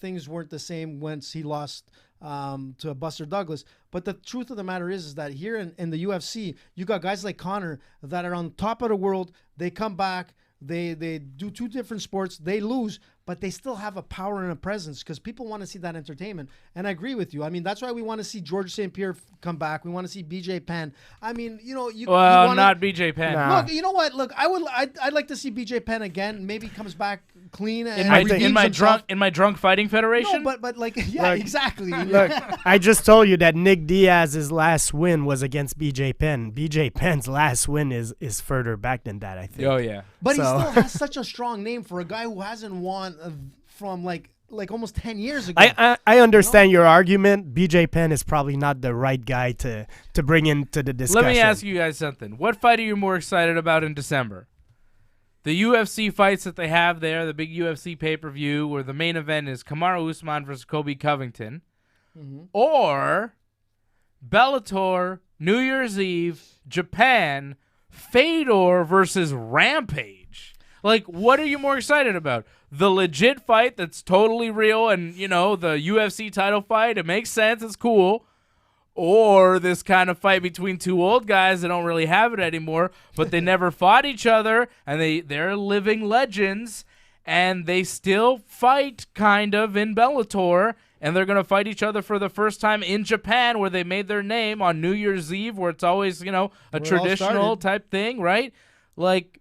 things weren't the same once he lost to Buster Douglas. But the truth of the matter is that here in the UFC, you got guys like Conor that are on top of the world. They come back. They do two different sports. They lose, but they still have a power and a presence because people want to see that entertainment. And I agree with you. That's why we want to see George St-Pierre come back. We want to see BJ Penn. Not BJ Penn. Nah. Look, you know what? Look, I'd like to see BJ Penn again. Maybe he comes back clean in my drunk fighting federation. No, but exactly. Look, I just told you that Nick Diaz's last win was against BJ Penn. BJ Penn's last win is further back than that, I think. Oh yeah, but he still has such a strong name for a guy who hasn't won from almost 10 years ago. I understand your argument. BJ Penn is probably not the right guy to bring into the discussion. Let me ask you guys something. What fight are you more excited about in December? The UFC fights that they have there, the big UFC pay-per-view, where the main event is Kamaru Usman versus Kobe Covington, or Bellator, New Year's Eve, Japan, Fedor versus Rampage. Like, what are you more excited about? The legit fight that's totally real and, the UFC title fight, it makes sense, it's cool. Or this kind of fight between two old guys that don't really have it anymore, but they never fought each other, and they're living legends, and they still fight kind of in Bellator, and they're going to fight each other for the first time in Japan, where they made their name on New Year's Eve, where it's always, a traditional type thing, right? Like,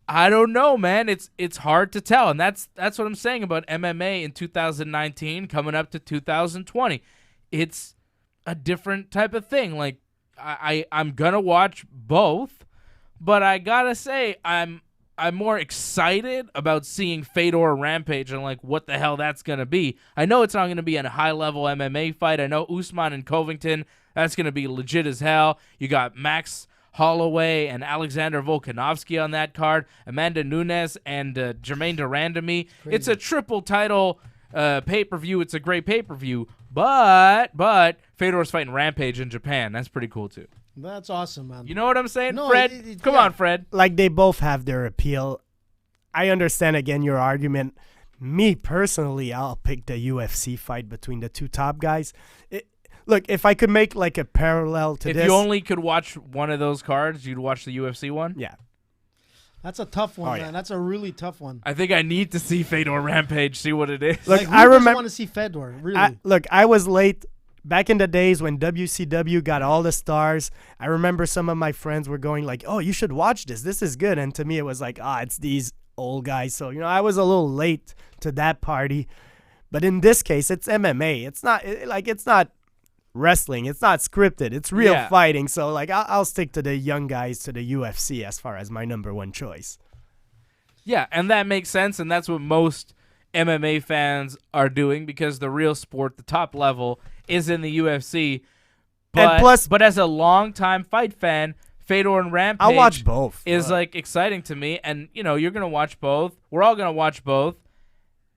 I don't know, man. It's hard to tell, and that's what I'm saying about MMA in 2019 coming up to 2020. It's a different type of thing. Like, I'm gonna watch both, but I gotta say I'm more excited about seeing Fedor Rampage and like what the hell that's gonna be. I know it's not gonna be a high level MMA fight. I know Usman and Covington, that's gonna be legit as hell. You got Max Holloway and Alexander Volkanovski on that card, Amanda Nunes and Jermaine Durandamy. It's a triple title pay-per-view. It's a great pay-per-view, but Fedor's fighting Rampage in Japan. That's pretty cool too. That's awesome, man. You know what I'm saying, No, Fred? Come on, Fred. Like, they both have their appeal. I understand, again, your argument. Me, personally, I'll pick the UFC fight between the two top guys. Look, if I could make, like, a parallel to this. If you only could watch one of those cards, you'd watch the UFC one? Yeah. That's a tough one, yeah. man. That's a really tough one. I think I need to see Fedor Rampage, see what it is. Look, Like, I who doesn't remem- want to see Fedor, really. I was late. Back in the days when WCW got all the stars, I remember some of my friends were going like, oh, you should watch this. This is good. And to me, it was like, it's these old guys. So, I was a little late to that party. But in this case, it's MMA. It's not wrestling. It's not scripted. It's real fighting. So, like, I'll stick to the young guys, to the UFC as far as my number one choice. Yeah, and that makes sense, and that's what most MMA fans are doing, because the real sport, the top level, is in the UFC. But, And plus, but as a longtime fight fan, Fedor and Rampage I'll watch both. is like exciting to me, and you're gonna watch both. We're all gonna watch both,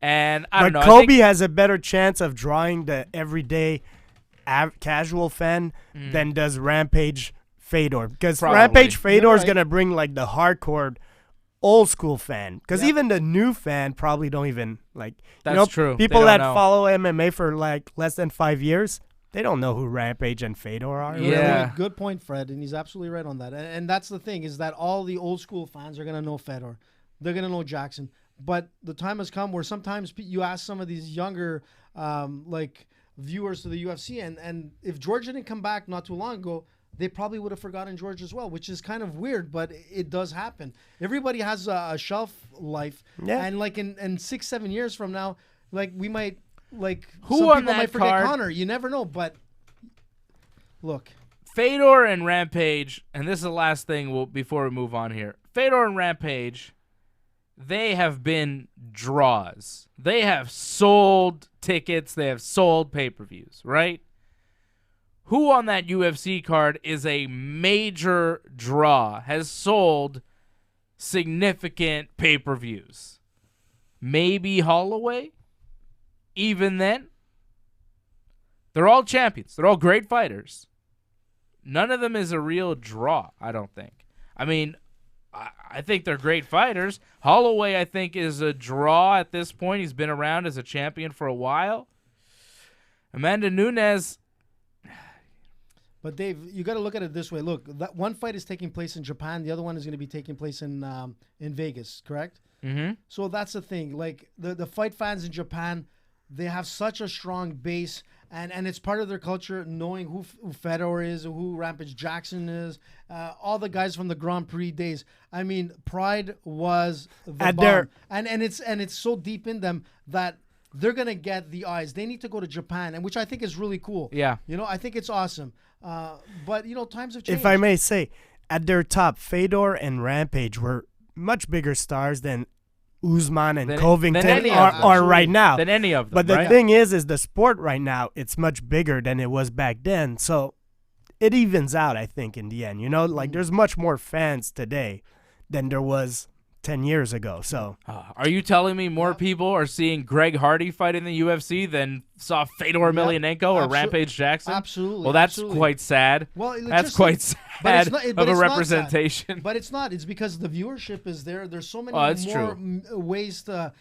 and I don't know. Kobe has a better chance of drawing the everyday casual fan than does Rampage Fedor, because Probably. Rampage Fedor is right. gonna bring like the hardcore old school fan, because even the new fan probably don't even like. That's true. People They that don't know. follow MMA for like less than 5 years, they don't know who Rampage and Fedor are. Yeah. Good point, Fred, and he's absolutely right on that. And that's the thing, is that all the old school fans are going to know Fedor. They're going to know Jackson. But the time has come where sometimes you ask some of these younger viewers to the UFC, and if George didn't come back not too long ago, they probably would have forgotten George as well, which is kind of weird, but it does happen. Everybody has a shelf life, and like in 6-7 years from now, like we might Who some on people that might forget card? Connor. You never know, but look, Fedor and Rampage, and this is the last thing before we move on here. Fedor and Rampage, they have been draws. They have sold tickets. They have sold pay-per-views, right? Who on that UFC card is a major draw, has sold significant pay-per-views? Maybe Holloway? Even then? They're all champions. They're all great fighters. None of them is a real draw, I don't think. I mean, I think they're great fighters. Holloway, I think, is a draw at this point. He's been around as a champion for a while. Amanda Nunes... But Dave, you got to look at it this way. Look, that one fight is taking place in Japan. The other one is going to be taking place in Vegas, correct? Mm-hmm. So that's the thing. Like the fight fans in Japan, they have such a strong base, and it's part of their culture knowing who Fedor is, who Rampage Jackson is, all the guys from the Grand Prix days. I mean, pride was the bomb. And it's so deep in them that they're gonna get the eyes. They need to go to Japan, and which I think is really cool. Yeah. I think it's awesome. But times have changed. If I may say, at their top, Fedor and Rampage were much bigger stars than Usman and Covington are right now. Than any of them. But the right? thing is the sport right now, it's much bigger than it was back then. So it evens out, I think, in the end. Like there's much more fans today than there was 10 years ago. So Are you telling me more people are seeing Greg Hardy fight in the UFC than saw Fedor Emelianenko or Rampage Jackson. Absolutely. Well, that's absolutely. quite sad. Well, that's quite sad of a representation. But it's not. It's because the viewership is there. There's so many more ways to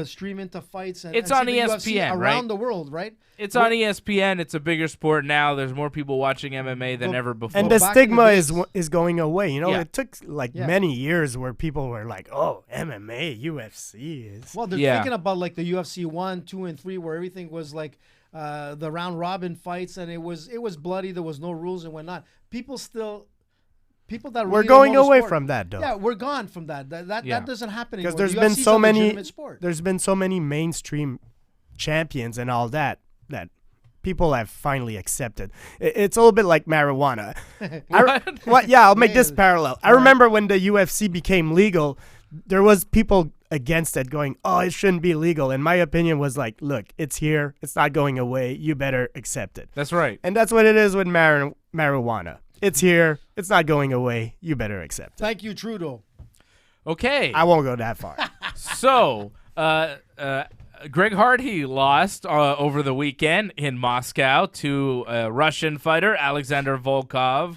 stream into fights. And, it's and on ESPN around the world, right? It's on ESPN. It's a bigger sport now. There's more people watching MMA than ever before. And the stigma is going away. You know, it took many years where people were like, "Oh, MMA, UFC is." Well, they're thinking about like the UFC 1, 2, and 3, where everything was like the round robin fights, and it was bloody. There was no rules and whatnot. People that we're really going don't know the away sport, from that, though. Yeah, we're gone from that. That doesn't happen anymore. Because there's been so many mainstream champions and all that people have finally accepted. It's a little bit like marijuana. I'll make this parallel. I remember when the UFC became legal, there was people against it going, "Oh, it shouldn't be legal." And my opinion was like, "Look, it's here. It's not going away. You better accept it." That's right. And that's what it is with marijuana. It's here. It's not going away. You better accept it. Thank you, Trudeau. Okay. I won't go that far. So, Greg Hardy lost over the weekend in Moscow to a Russian fighter, Alexander Volkov.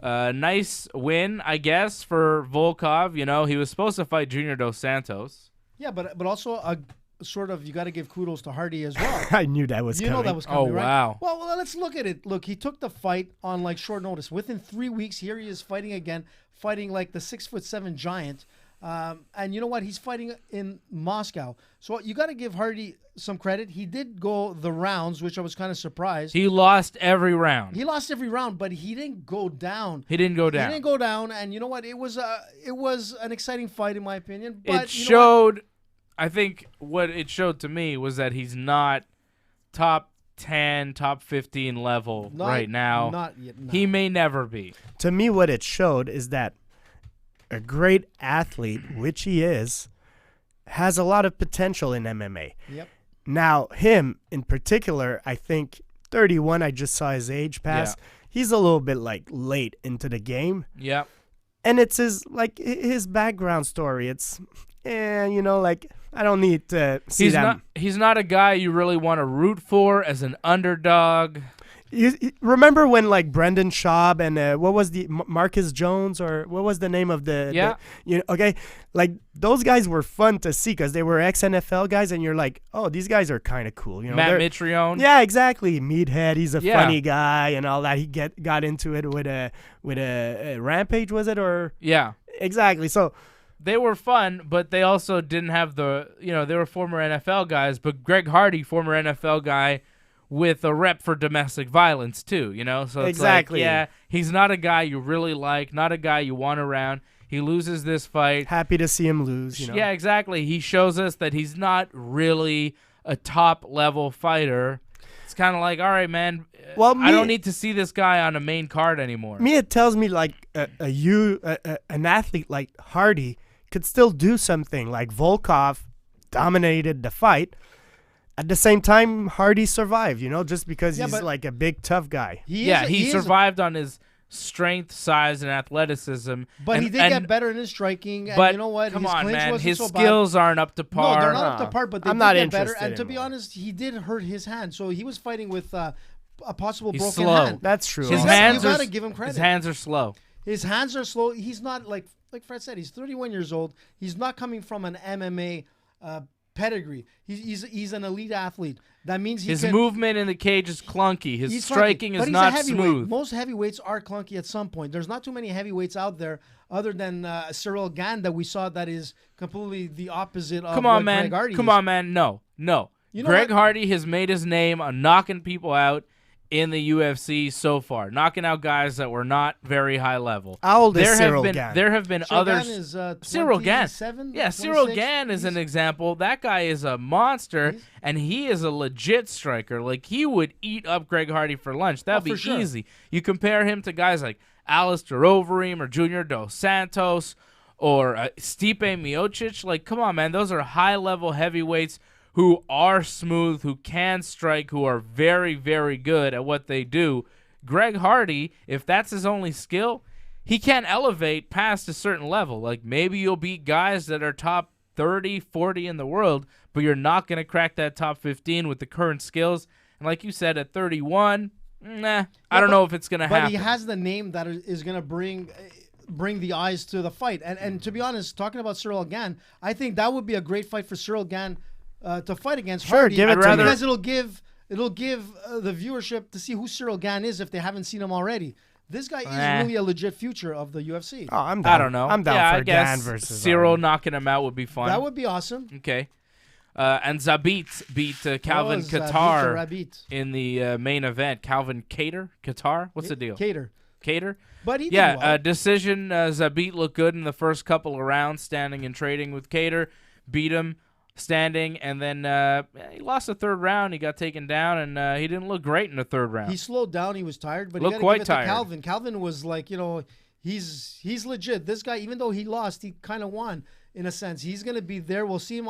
Nice win, I guess, for Volkov. You know, he was supposed to fight Junior Dos Santos. Yeah, but also sort of you got to give kudos to Hardy as well. I knew that was coming. You know that was coming, right? Wow. Well, let's look at it. Look, he took the fight on like short notice. Within 3 weeks, here he is fighting again, fighting like the 6'7" giant. And you know what? He's fighting in Moscow. So you got to give Hardy some credit. He did go the rounds, which I was kind of surprised. He lost every round. He lost every round, but he didn't go down. He didn't go down. And you know what? It was an exciting fight in my opinion. But it showed. I think what it showed to me was that he's not top 10, top 15 level right now. Not yet. No. He may never be. To me, what it showed is that a great athlete, which he is, has a lot of potential in MMA. Yep. Now, him in particular, I think 31, I just saw his age pass. Yeah. He's a little bit like late into the game. Yeah. And it's his background story. It's, I don't need to see that. He's not a guy you really want to root for as an underdog. You remember when like Brendan Schaub and what was the Marcus Jones or what was the name of like those guys were fun to see because they were ex-NFL guys and you're like, oh, these guys are kind of cool, you know. Matt Mitrione. Yeah, exactly. Meathead, he's a funny guy and all that. He got into it with a Rampage, was it, or exactly. So they were fun, but they also didn't have they were former NFL guys, but Greg Hardy, former NFL guy, with a rep for domestic violence too, so it's exactly. He's not a guy you really like, not a guy you want around. He loses this fight. Happy to see him lose, Yeah, exactly. He shows us that he's not really a top level fighter. It's kind of like, all right, man, I don't need to see this guy on a main card anymore. It tells me like an athlete like Hardy could still do something. Like Volkov dominated the fight. At the same time, Hardy survived, just because he's like a big, tough guy. He survived on his strength, size, and athleticism. But he did get better in his striking. And but you know what? Come his on, man. His so skills aren't up to par. No, they're not up to par, but they I'm did not get better. interested And to be anymore. honest, he did hurt his hand. So he was fighting with a possible broken slow. hand. That's true. His hands you got to give him credit. His hands are slow. His hands are slow. He's not, like Fred said, he's 31 years old. He's not coming from an MMA pedigree. He's an elite athlete. That means his movement in the cage is clunky. His striking is not smooth. Most heavyweights are clunky at some point. There's not too many heavyweights out there other than Cyril Gane that we saw that is completely the opposite of Greg Hardy. Come on, man. No. Greg Hardy has made his name on knocking people out in the UFC so far, knocking out guys that were not very high level. How old is Cyril Gane? There have been others. Cyril Gane. Yeah, Cyril Gane is an example. That guy is a monster, and he is a legit striker. Like, he would eat up Greg Hardy for lunch. That'd be easy. You compare him to guys like Alistair Overeem or Junior Dos Santos or Stipe Miocic. Like, come on, man. Those are high-level heavyweights who are smooth, who can strike, who are very, very good at what they do. Greg Hardy, if that's his only skill, he can't elevate past a certain level. Like, maybe you'll beat guys that are top 30, 40 in the world, but you're not going to crack that top 15 with the current skills. And like you said, at 31, I don't know if it's going to happen. But he has the name that is going to bring the eyes to the fight. And to be honest, talking about Cyril Gane, I think that would be a great fight for Cyril Gane to fight against Hardy. Give it to me. Because it'll give the viewership to see who Cyril Gane is if they haven't seen him already. This guy is really a legit future of the UFC. Oh, I'm down. I don't know. I'm down for I guess Gane versus Cyril Hardy. knocking him out would be fun. That would be awesome. Okay. And Zabit beat Calvin Zabit Qatar the Rabbit. in the main event. Calvin Qatar? What's the deal? Cater? But he did well. Decision. Zabit looked good in the first couple of rounds, standing and trading with Cater. Beat him standing, and then he lost the third round. He got taken down, and he didn't look great in the third round. He slowed down. He was tired, but Looked he quite give it tired. to Calvin. Calvin was like, he's legit. This guy, even though he lost, he kind of won in a sense. He's going to be there. We'll see him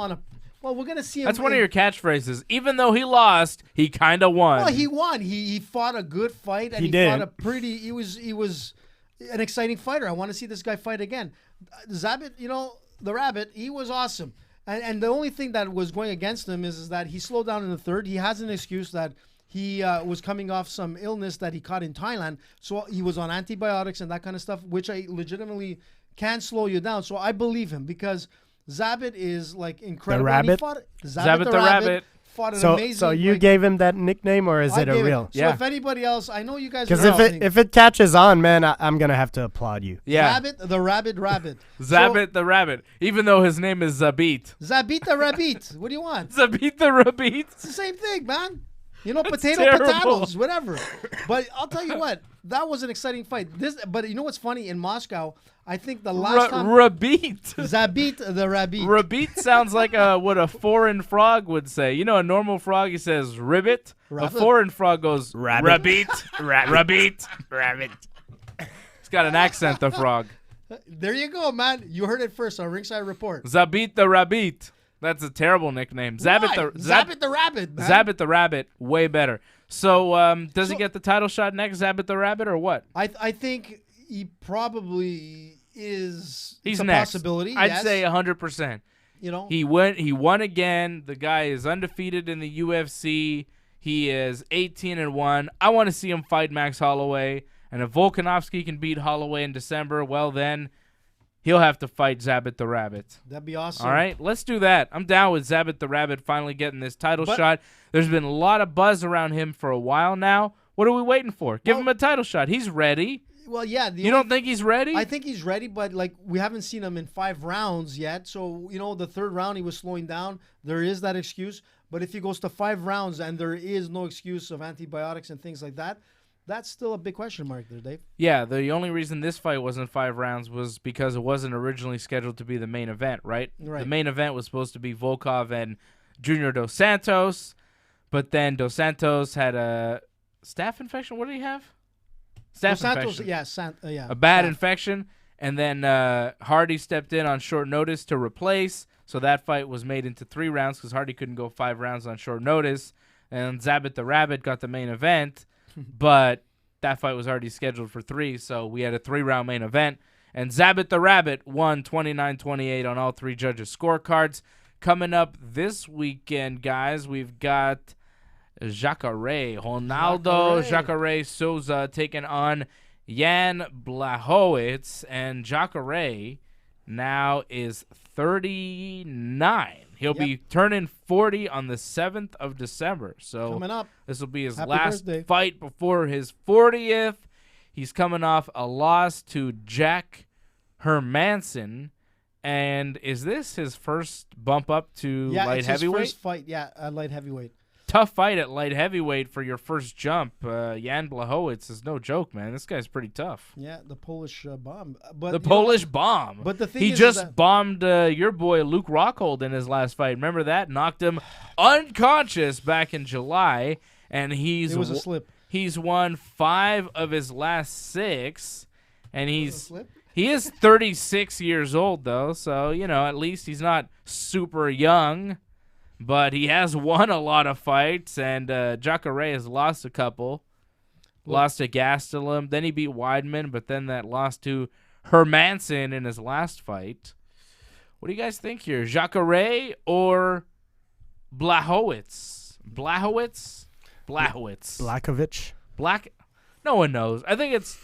we're going to see him. That's one of your catchphrases. Even though he lost, he kind of won. Well, he won. He fought a good fight, and he fought a pretty. He was an exciting fighter. I want to see this guy fight again. Zabit, the Rabbit, he was awesome. And the only thing that was going against him is that he slowed down in the third. He has an excuse that he was coming off some illness that he caught in Thailand, so he was on antibiotics and that kind of stuff, which I legitimately can slow you down. So I believe him because Zabit is like incredible. The Rabbit? Zabit the Rabbit. Fought an amazing. So you gave him that nickname, or is it a real? So if anybody else, I know you guys. Because if it catches on, man, I'm gonna have to applaud you. Yeah. Zabit the Rabbit. Zabit the Rabbit. Even though his name is Zabit. Zabit the Rabbit. What do you want? Zabit the Rabbit. It's the same thing, man. terrible. Potatoes, whatever. But I'll tell you what, that was an exciting fight. But you know what's funny? In Moscow, I think the last time... Rabbit. Zabit the Rabbit. Rabbit sounds like what a foreign frog would say. A normal frog, he says ribbit. Rabbit. A foreign frog goes Rabbit. Rabbit. Rabbit. It's got an accent, the frog. There you go, man. You heard it first on Ringside Report. Zabit the Rabbit. That's a terrible nickname. Zabit the Rabbit, man. Zabit the Rabbit, way better. So, does he get the title shot next, Zabit the Rabbit, or what? I think he probably is. He's a next. Possibility. I'd say 100%. He won again. The guy is undefeated in the UFC. He is 18-1. I want to see him fight Max Holloway. And if Volkanovski can beat Holloway in December, well then, he'll have to fight Zabit the Rabbit. That'd be awesome. All right, let's do that. I'm down with Zabit the Rabbit finally getting this title shot. There's been a lot of buzz around him for a while now. What are we waiting for? Give him a title shot. He's ready. Well, yeah. You don't think he's ready? I think he's ready, but we haven't seen him in 5 rounds yet. So, the third round he was slowing down. There is that excuse. But if he goes to 5 rounds and there is no excuse of antibiotics and things like that, that's still a big question mark there, Dave. Yeah, the only reason this fight wasn't 5 rounds was because it wasn't originally scheduled to be the main event, right? Right. The main event was supposed to be Volkov and Junior Dos Santos, but then Dos Santos had a staph infection. What did he have? Staph infection. Yeah, a bad infection, and then Hardy stepped in on short notice to replace, so that fight was made into 3 rounds because Hardy couldn't go 5 rounds on short notice, and Zabit the Rabbit got the main event. But that fight was already scheduled for 3, so we had a 3-round main event. And Zabit the Rabbit won 29-28 on all 3 judges' scorecards. Coming up this weekend, guys, we've got Jacare Souza taking on Jan Blachowicz. And Jacare now is 39. He'll be turning 40 on the 7th of December. So coming up. This will be his Happy last birthday. fight before his 40th. He's coming off a loss to Jack Hermanson. And is this his first bump up to light heavyweight? His first fight, at light heavyweight. Tough fight at light heavyweight for your first jump. Jan Blachowicz is no joke, man. This guy's pretty tough. Yeah, the Polish bomb. But the Polish bomb. But the thing he is just that bombed your boy Luke Rockhold in his last fight. Remember that? Knocked him unconscious back in July, and it was a slip. He's won 5 of his last 6, and he is 36 years old though, so at least he's not super young. But he has won a lot of fights, and Jacare has lost a couple. Lost to Gastelum, then he beat Weidman, but then that loss to Hermanson in his last fight. What do you guys think here? Jacare or Blachowicz. Blachowicz. No one knows. I think it's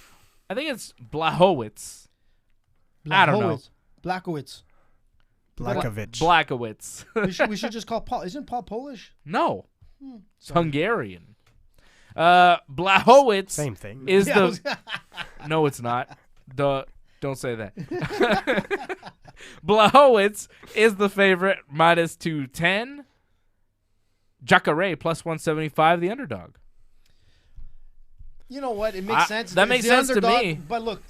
Blachowicz. I don't know. Blachowicz. we should just call Paul. Isn't Paul Polish? No. It's Hungarian. Blachowicz. Same thing. Is No, it's not. Don't say that. Blachowicz is the favorite, minus 210. Jacare plus 175, the underdog. You know what? It makes sense. That makes sense underdog, to me. But look,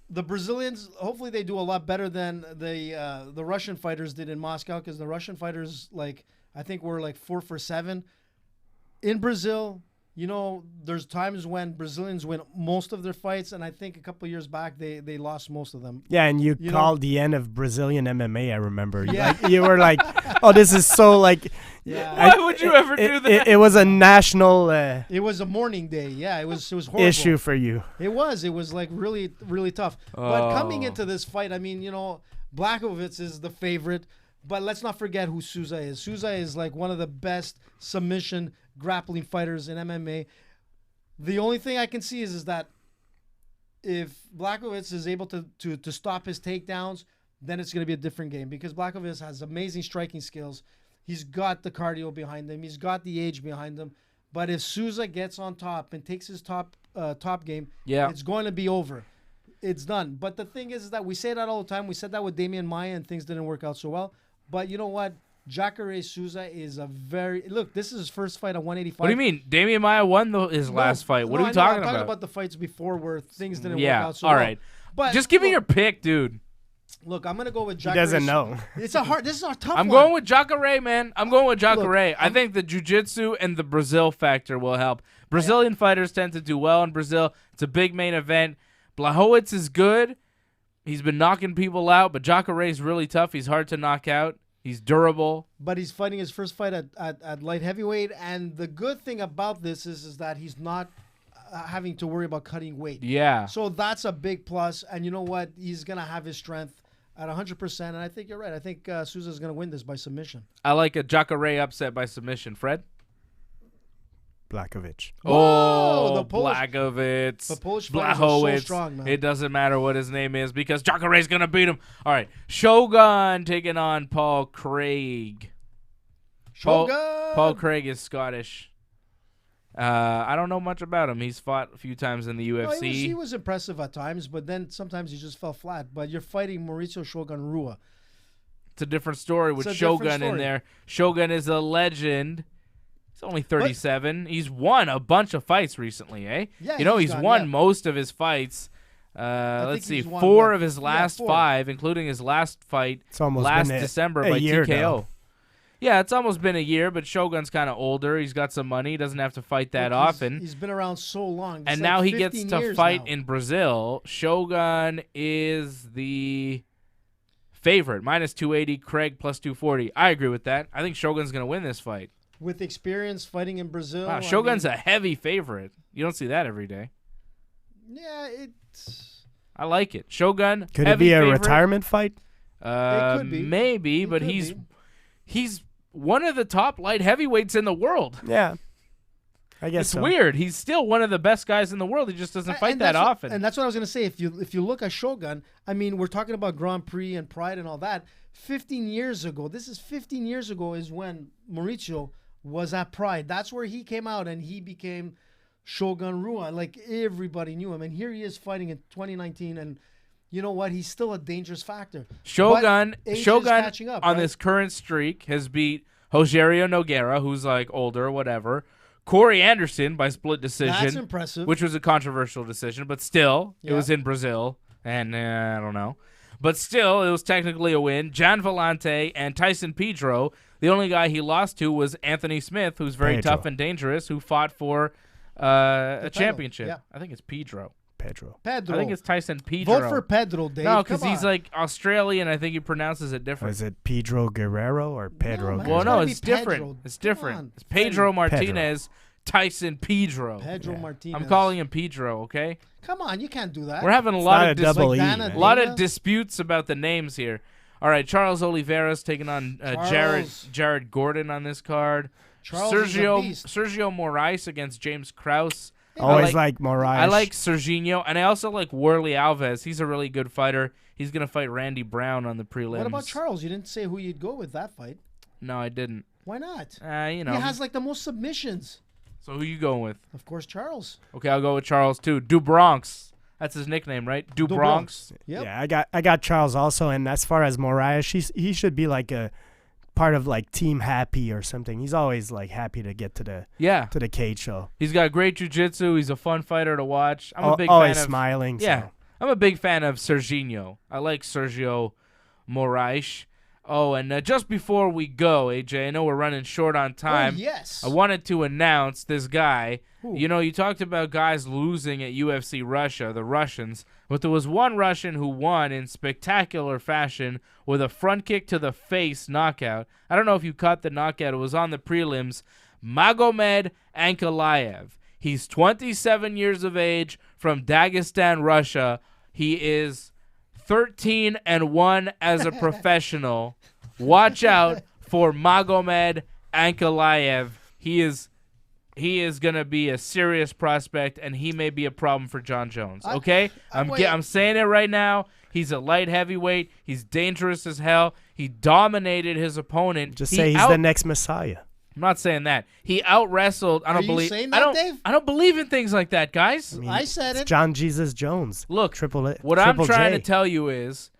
the Brazilians, hopefully they do a lot better than the Russian fighters did in Moscow, because the Russian fighters, I think, were 4 for 7. In Brazil, there's times when Brazilians win most of their fights, and I think a couple of years back they lost most of them. Yeah, and you called the end of Brazilian MMA, I remember. Yeah. You were like, oh, this is so Yeah. Why would you ever do that? It was a national it was a mourning day. Yeah, it was horrible. Issue for you. It was really, really tough. But coming into this fight, I mean, Blachowicz is the favorite, but let's not forget who Souza is. Souza is one of the best submission grappling fighters in MMA. The only thing I can see is that if Blachowicz is able to stop his takedowns, then it's going to be a different game, because Blachowicz has amazing striking skills. He's got the cardio behind him. He's got the age behind him. But if Souza gets on top and takes his top game, it's going to be over. It's done. But the thing is that we say that all the time. We said that with Damian Maia, and things didn't work out so well. But you know what? Jacare Souza is this is his first fight at 185. What do you mean? Damian Maia won his last fight. What are you talking about? I'm talking about the fights before where things didn't work out so all well. Right. But just give me your pick, dude. Look, I'm going to go with Jacare. He doesn't know. This is a tough one. I'm going with Jacare, man. I'm going with Jacare. I think the jiu-jitsu and the Brazil factor will help. Brazilian fighters tend to do well in Brazil. It's a big main event. Blachowicz is good. He's been knocking people out, but Jacare is really tough. He's hard to knock out. He's durable. But he's fighting his first fight at light heavyweight, and the good thing about this is that he's not having to worry about cutting weight. Yeah. So that's a big plus, and you know what? He's going to have his strength at 100%, and I think you're right. I think Souza's going to win this by submission. I like a Jacare upset by submission. Fred? Blachowicz. Oh, Blachowicz. The Polish fighters are so strong, man. It doesn't matter what his name is, because Jacare's going to beat him. All right. Shogun taking on Paul Craig. Shogun! Paul Craig is Scottish. I don't know much about him. He's fought a few times in the UFC. He was impressive at times, but then sometimes he just fell flat. But you're fighting Mauricio Shogun Rua. It's a different story with Shogun in there. Shogun is a legend. He's only 37. He's won a bunch of fights recently, eh? Yeah, he's won most of his fights. Let's see, 4 of his last 5, including his last fight last December by TKO. Now. Yeah, it's almost been a year, but Shogun's kind of older. He's got some money. He doesn't have to fight that often. He's been around so long. And now he gets to fight in Brazil. Shogun is the favorite, minus 280, Craig plus 240. I agree with that. I think Shogun's going to win this fight. With experience fighting in Brazil. Wow, Shogun's a heavy favorite. You don't see that every day. Yeah, I like it. Shogun, could it be a favorite. Retirement fight? It could be. Maybe, but he's one of the top light heavyweights in the world. Yeah. I guess it's weird. He's still one of the best guys in the world. He just doesn't fight that often. And that's what I was going to say. If you look at Shogun, I mean, we're talking about Grand Prix and Pride and all that. 15 years ago, is when Mauricio was at Pride. That's where he came out and he became Shogun Rua. Like, everybody knew him. And here he is fighting in 2019, and you know what? He's still a dangerous factor. Shogun up, on this current streak has beat Rogerio Nogueira, who's older, whatever. Corey Anderson by split decision. That's impressive. Which was a controversial decision, but still, it was in Brazil, and I don't know. But still, it was technically a win. Gian Vellante and Tyson Pedro. The only guy he lost to was Anthony Smith, who's very tough and dangerous, who fought for a championship. Yeah. I think it's Pedro. Pedro. I think it's Tyson Pedro. Vote for Pedro, Dave. No, because he's Australian. I think he pronounces it different. Is it Pedro Guerrero or Pedro? No, well, it's different. It's different. It's Pedro Martinez. Tyson Pedro. Pedro Martinez. I'm calling him Pedro, okay? Come on, you can't do that. We're having a lot of disputes about the names here. All right, Charles Oliveira's taking on Jared Gordon on this card. Sergio Moraes against James Krause. Always like Moraes. I like Serginho, and I also like Worley Alves. He's a really good fighter. He's going to fight Randy Brown on the prelims. What about Charles? You didn't say who you'd go with that fight. No, I didn't. Why not? He has like the most submissions. So who you going with? Of course, Charles. Okay, I'll go with Charles too. Dubronx. That's his nickname, right? Dubronx. Yep. Yeah, I got Charles also, and as far as Moraes, he should be like a part of like Team Happy or something. He's always like happy to get to the cage show. He's got great jiu-jitsu. He's a fun fighter to watch. I'm a big always fan of smiling. Yeah. So. I'm a big fan of Serginho. I like Sergio Moraes. Oh, and just before we go, AJ, I know we're running short on time. Oh, yes. I wanted to announce this guy. Who? You know, you talked about guys losing at UFC Russia, the Russians, but there was one Russian who won in spectacular fashion with a front kick to the face knockout. I don't know if you caught the knockout. It was on the prelims. Magomed Ankalaev. He's 27 years of age from Dagestan, Russia. He is 13-1 as a professional. Watch out for Magomed Ankalaev. He is going to be a serious prospect, and he may be a problem for John Jones. Okay? I'm saying it right now. He's a light heavyweight. He's dangerous as hell. He dominated his opponent. Just say he's the next Messiah. I'm not saying that. He out-wrestled. Are you saying that, Dave? I don't believe in things like that, guys. I said it. John Jesus Jones. Look, Triple I'm trying J. to tell you is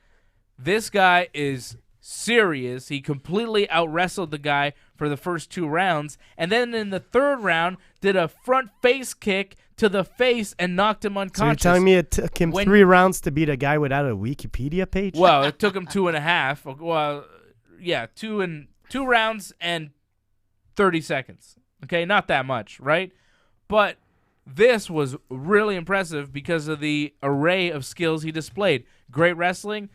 this guy is serious. He completely out-wrestled the guy for the first 2 rounds, and then in the 3rd round did a front face kick to the face and knocked him unconscious. So you're telling me it took him 3 rounds to beat a guy without a Wikipedia page? Well, it took him 2.5. Well, yeah, 2 rounds and 30 seconds. Okay, not that much, right? But this was really impressive because of the array of skills he displayed. Great wrestling,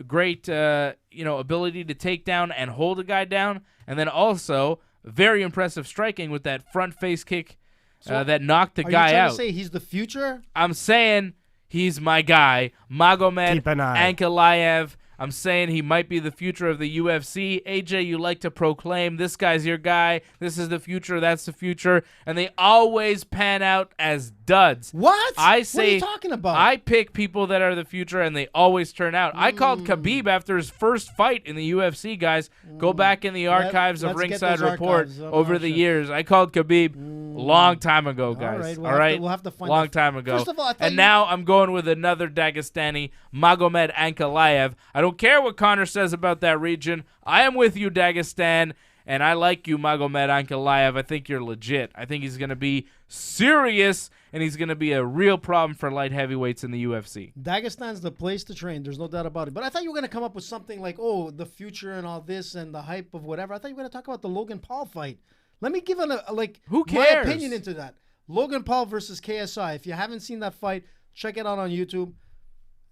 great ability to take down and hold a guy down, and then also very impressive striking with that front face kick that knocked the guy out. Are you trying to say he's the future? I'm saying he's my guy, Magomed Ankalaev. I'm saying he might be the future of the UFC. AJ, you like to proclaim this guy's your guy. This is the future. That's the future. And they always pan out as duds. What? What are you talking about? I pick people that are the future, and they always turn out. I called Khabib after his first fight in the UFC, guys. Go back in the archives of Ringside Report over the years. I called Khabib a long time ago, guys. All right? We'll have to find long time ago. First of all, now I'm going with another Dagestani, Magomed Ankalaev. I don't care what Connor says about that region. I am with you, Dagestan, and I like you, Magomed Ankalaev. I think you're legit. I think he's going to be serious, and he's going to be a real problem for light heavyweights in the UFC. Dagestan's the place to train. There's no doubt about it. But I thought you were going to come up with something like, the future and all this and the hype of whatever. I thought you were going to talk about the Logan Paul fight. Let me give who cares? my opinion into that. Logan Paul versus KSI. If you haven't seen that fight, check it out on YouTube.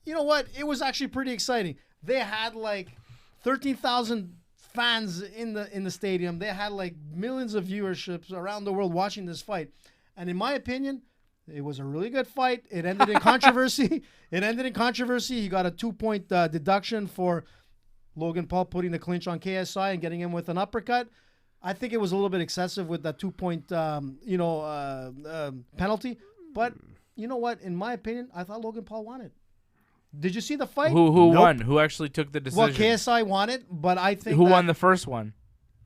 You know what? It was actually pretty exciting. They had like 13,000 fans in the stadium. They had like millions of viewerships around the world watching this fight. And in my opinion, it was a really good fight. It ended in controversy. He got a 2-point deduction for Logan Paul putting the clinch on KSI and getting him with an uppercut. I think it was a little bit excessive with that 2-point penalty. But you know what? In my opinion, I thought Logan Paul won it. Did you see the fight? Who won? Who actually took the decision? Well, KSI won it, but I think who won the first one?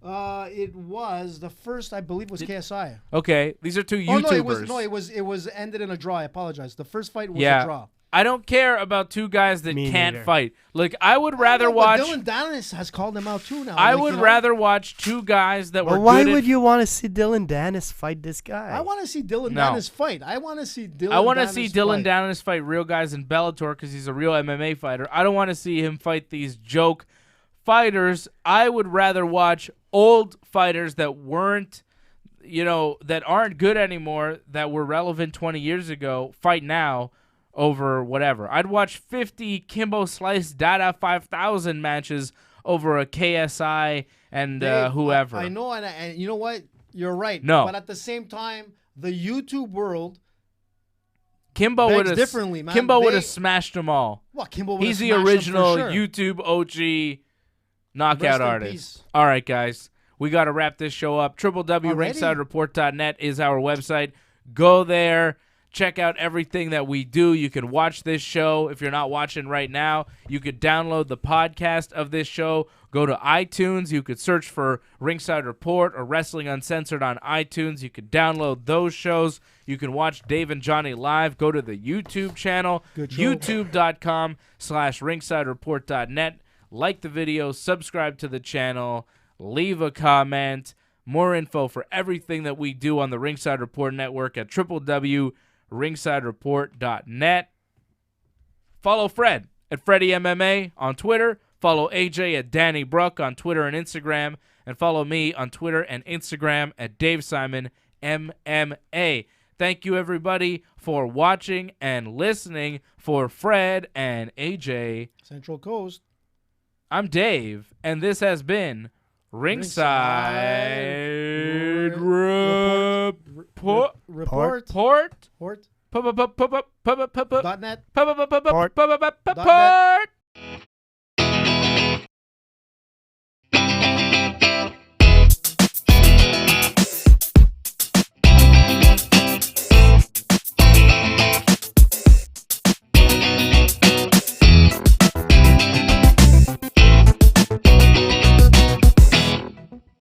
It was the first, I believe, was KSI. Okay, these are 2 YouTubers. It was ended in a draw. I apologize. The first fight was a draw. I don't care about 2 guys that can't fight. Look, I would rather watch. Dylan Dennis has called them out too now. I would rather watch 2 guys that were. Why would you want to see Dylan Dennis fight this guy? I want to see Dylan Dennis fight. I want to see Dylan Dennis fight real guys in Bellator because he's a real MMA fighter. I don't want to see him fight these joke fighters. I would rather watch old fighters that weren't, that aren't good anymore, that were relevant 20 years ago, fight now. Over whatever. I'd watch 50 Kimbo Slice Dada 5000 matches over a KSI and whoever. I know, and you know what? You're right. No. But at the same time, the YouTube world Kimbo would have differently, man. Kimbo would have smashed them all. What, Kimbo would have He's the smashed original them for sure. YouTube OG Knockout Rest in artist. peace. All right, guys. We got to wrap this show up. Already? www.ringsidereport.net is our website. Go there. Check out everything that we do. You can watch this show. If you're not watching right now, you could download the podcast of this show. Go to iTunes. You could search for Ringside Report or Wrestling Uncensored on iTunes. You could download those shows. You can watch Dave and Johnny live. Go to the YouTube channel, youtube.com/ringsidereport.net. Like the video, subscribe to the channel, leave a comment. More info for everything that we do on the Ringside Report Network at www.ringsidereport.net. Follow Fred at Freddy MMA on Twitter. Follow AJ at Danny Bruck on Twitter and Instagram. And follow me on Twitter and Instagram at Dave Simon MMA. Thank you, everybody, for watching and listening. For Fred and AJ, Central Coast. I'm Dave, and this has been Ringside Report. Report. .net. Report.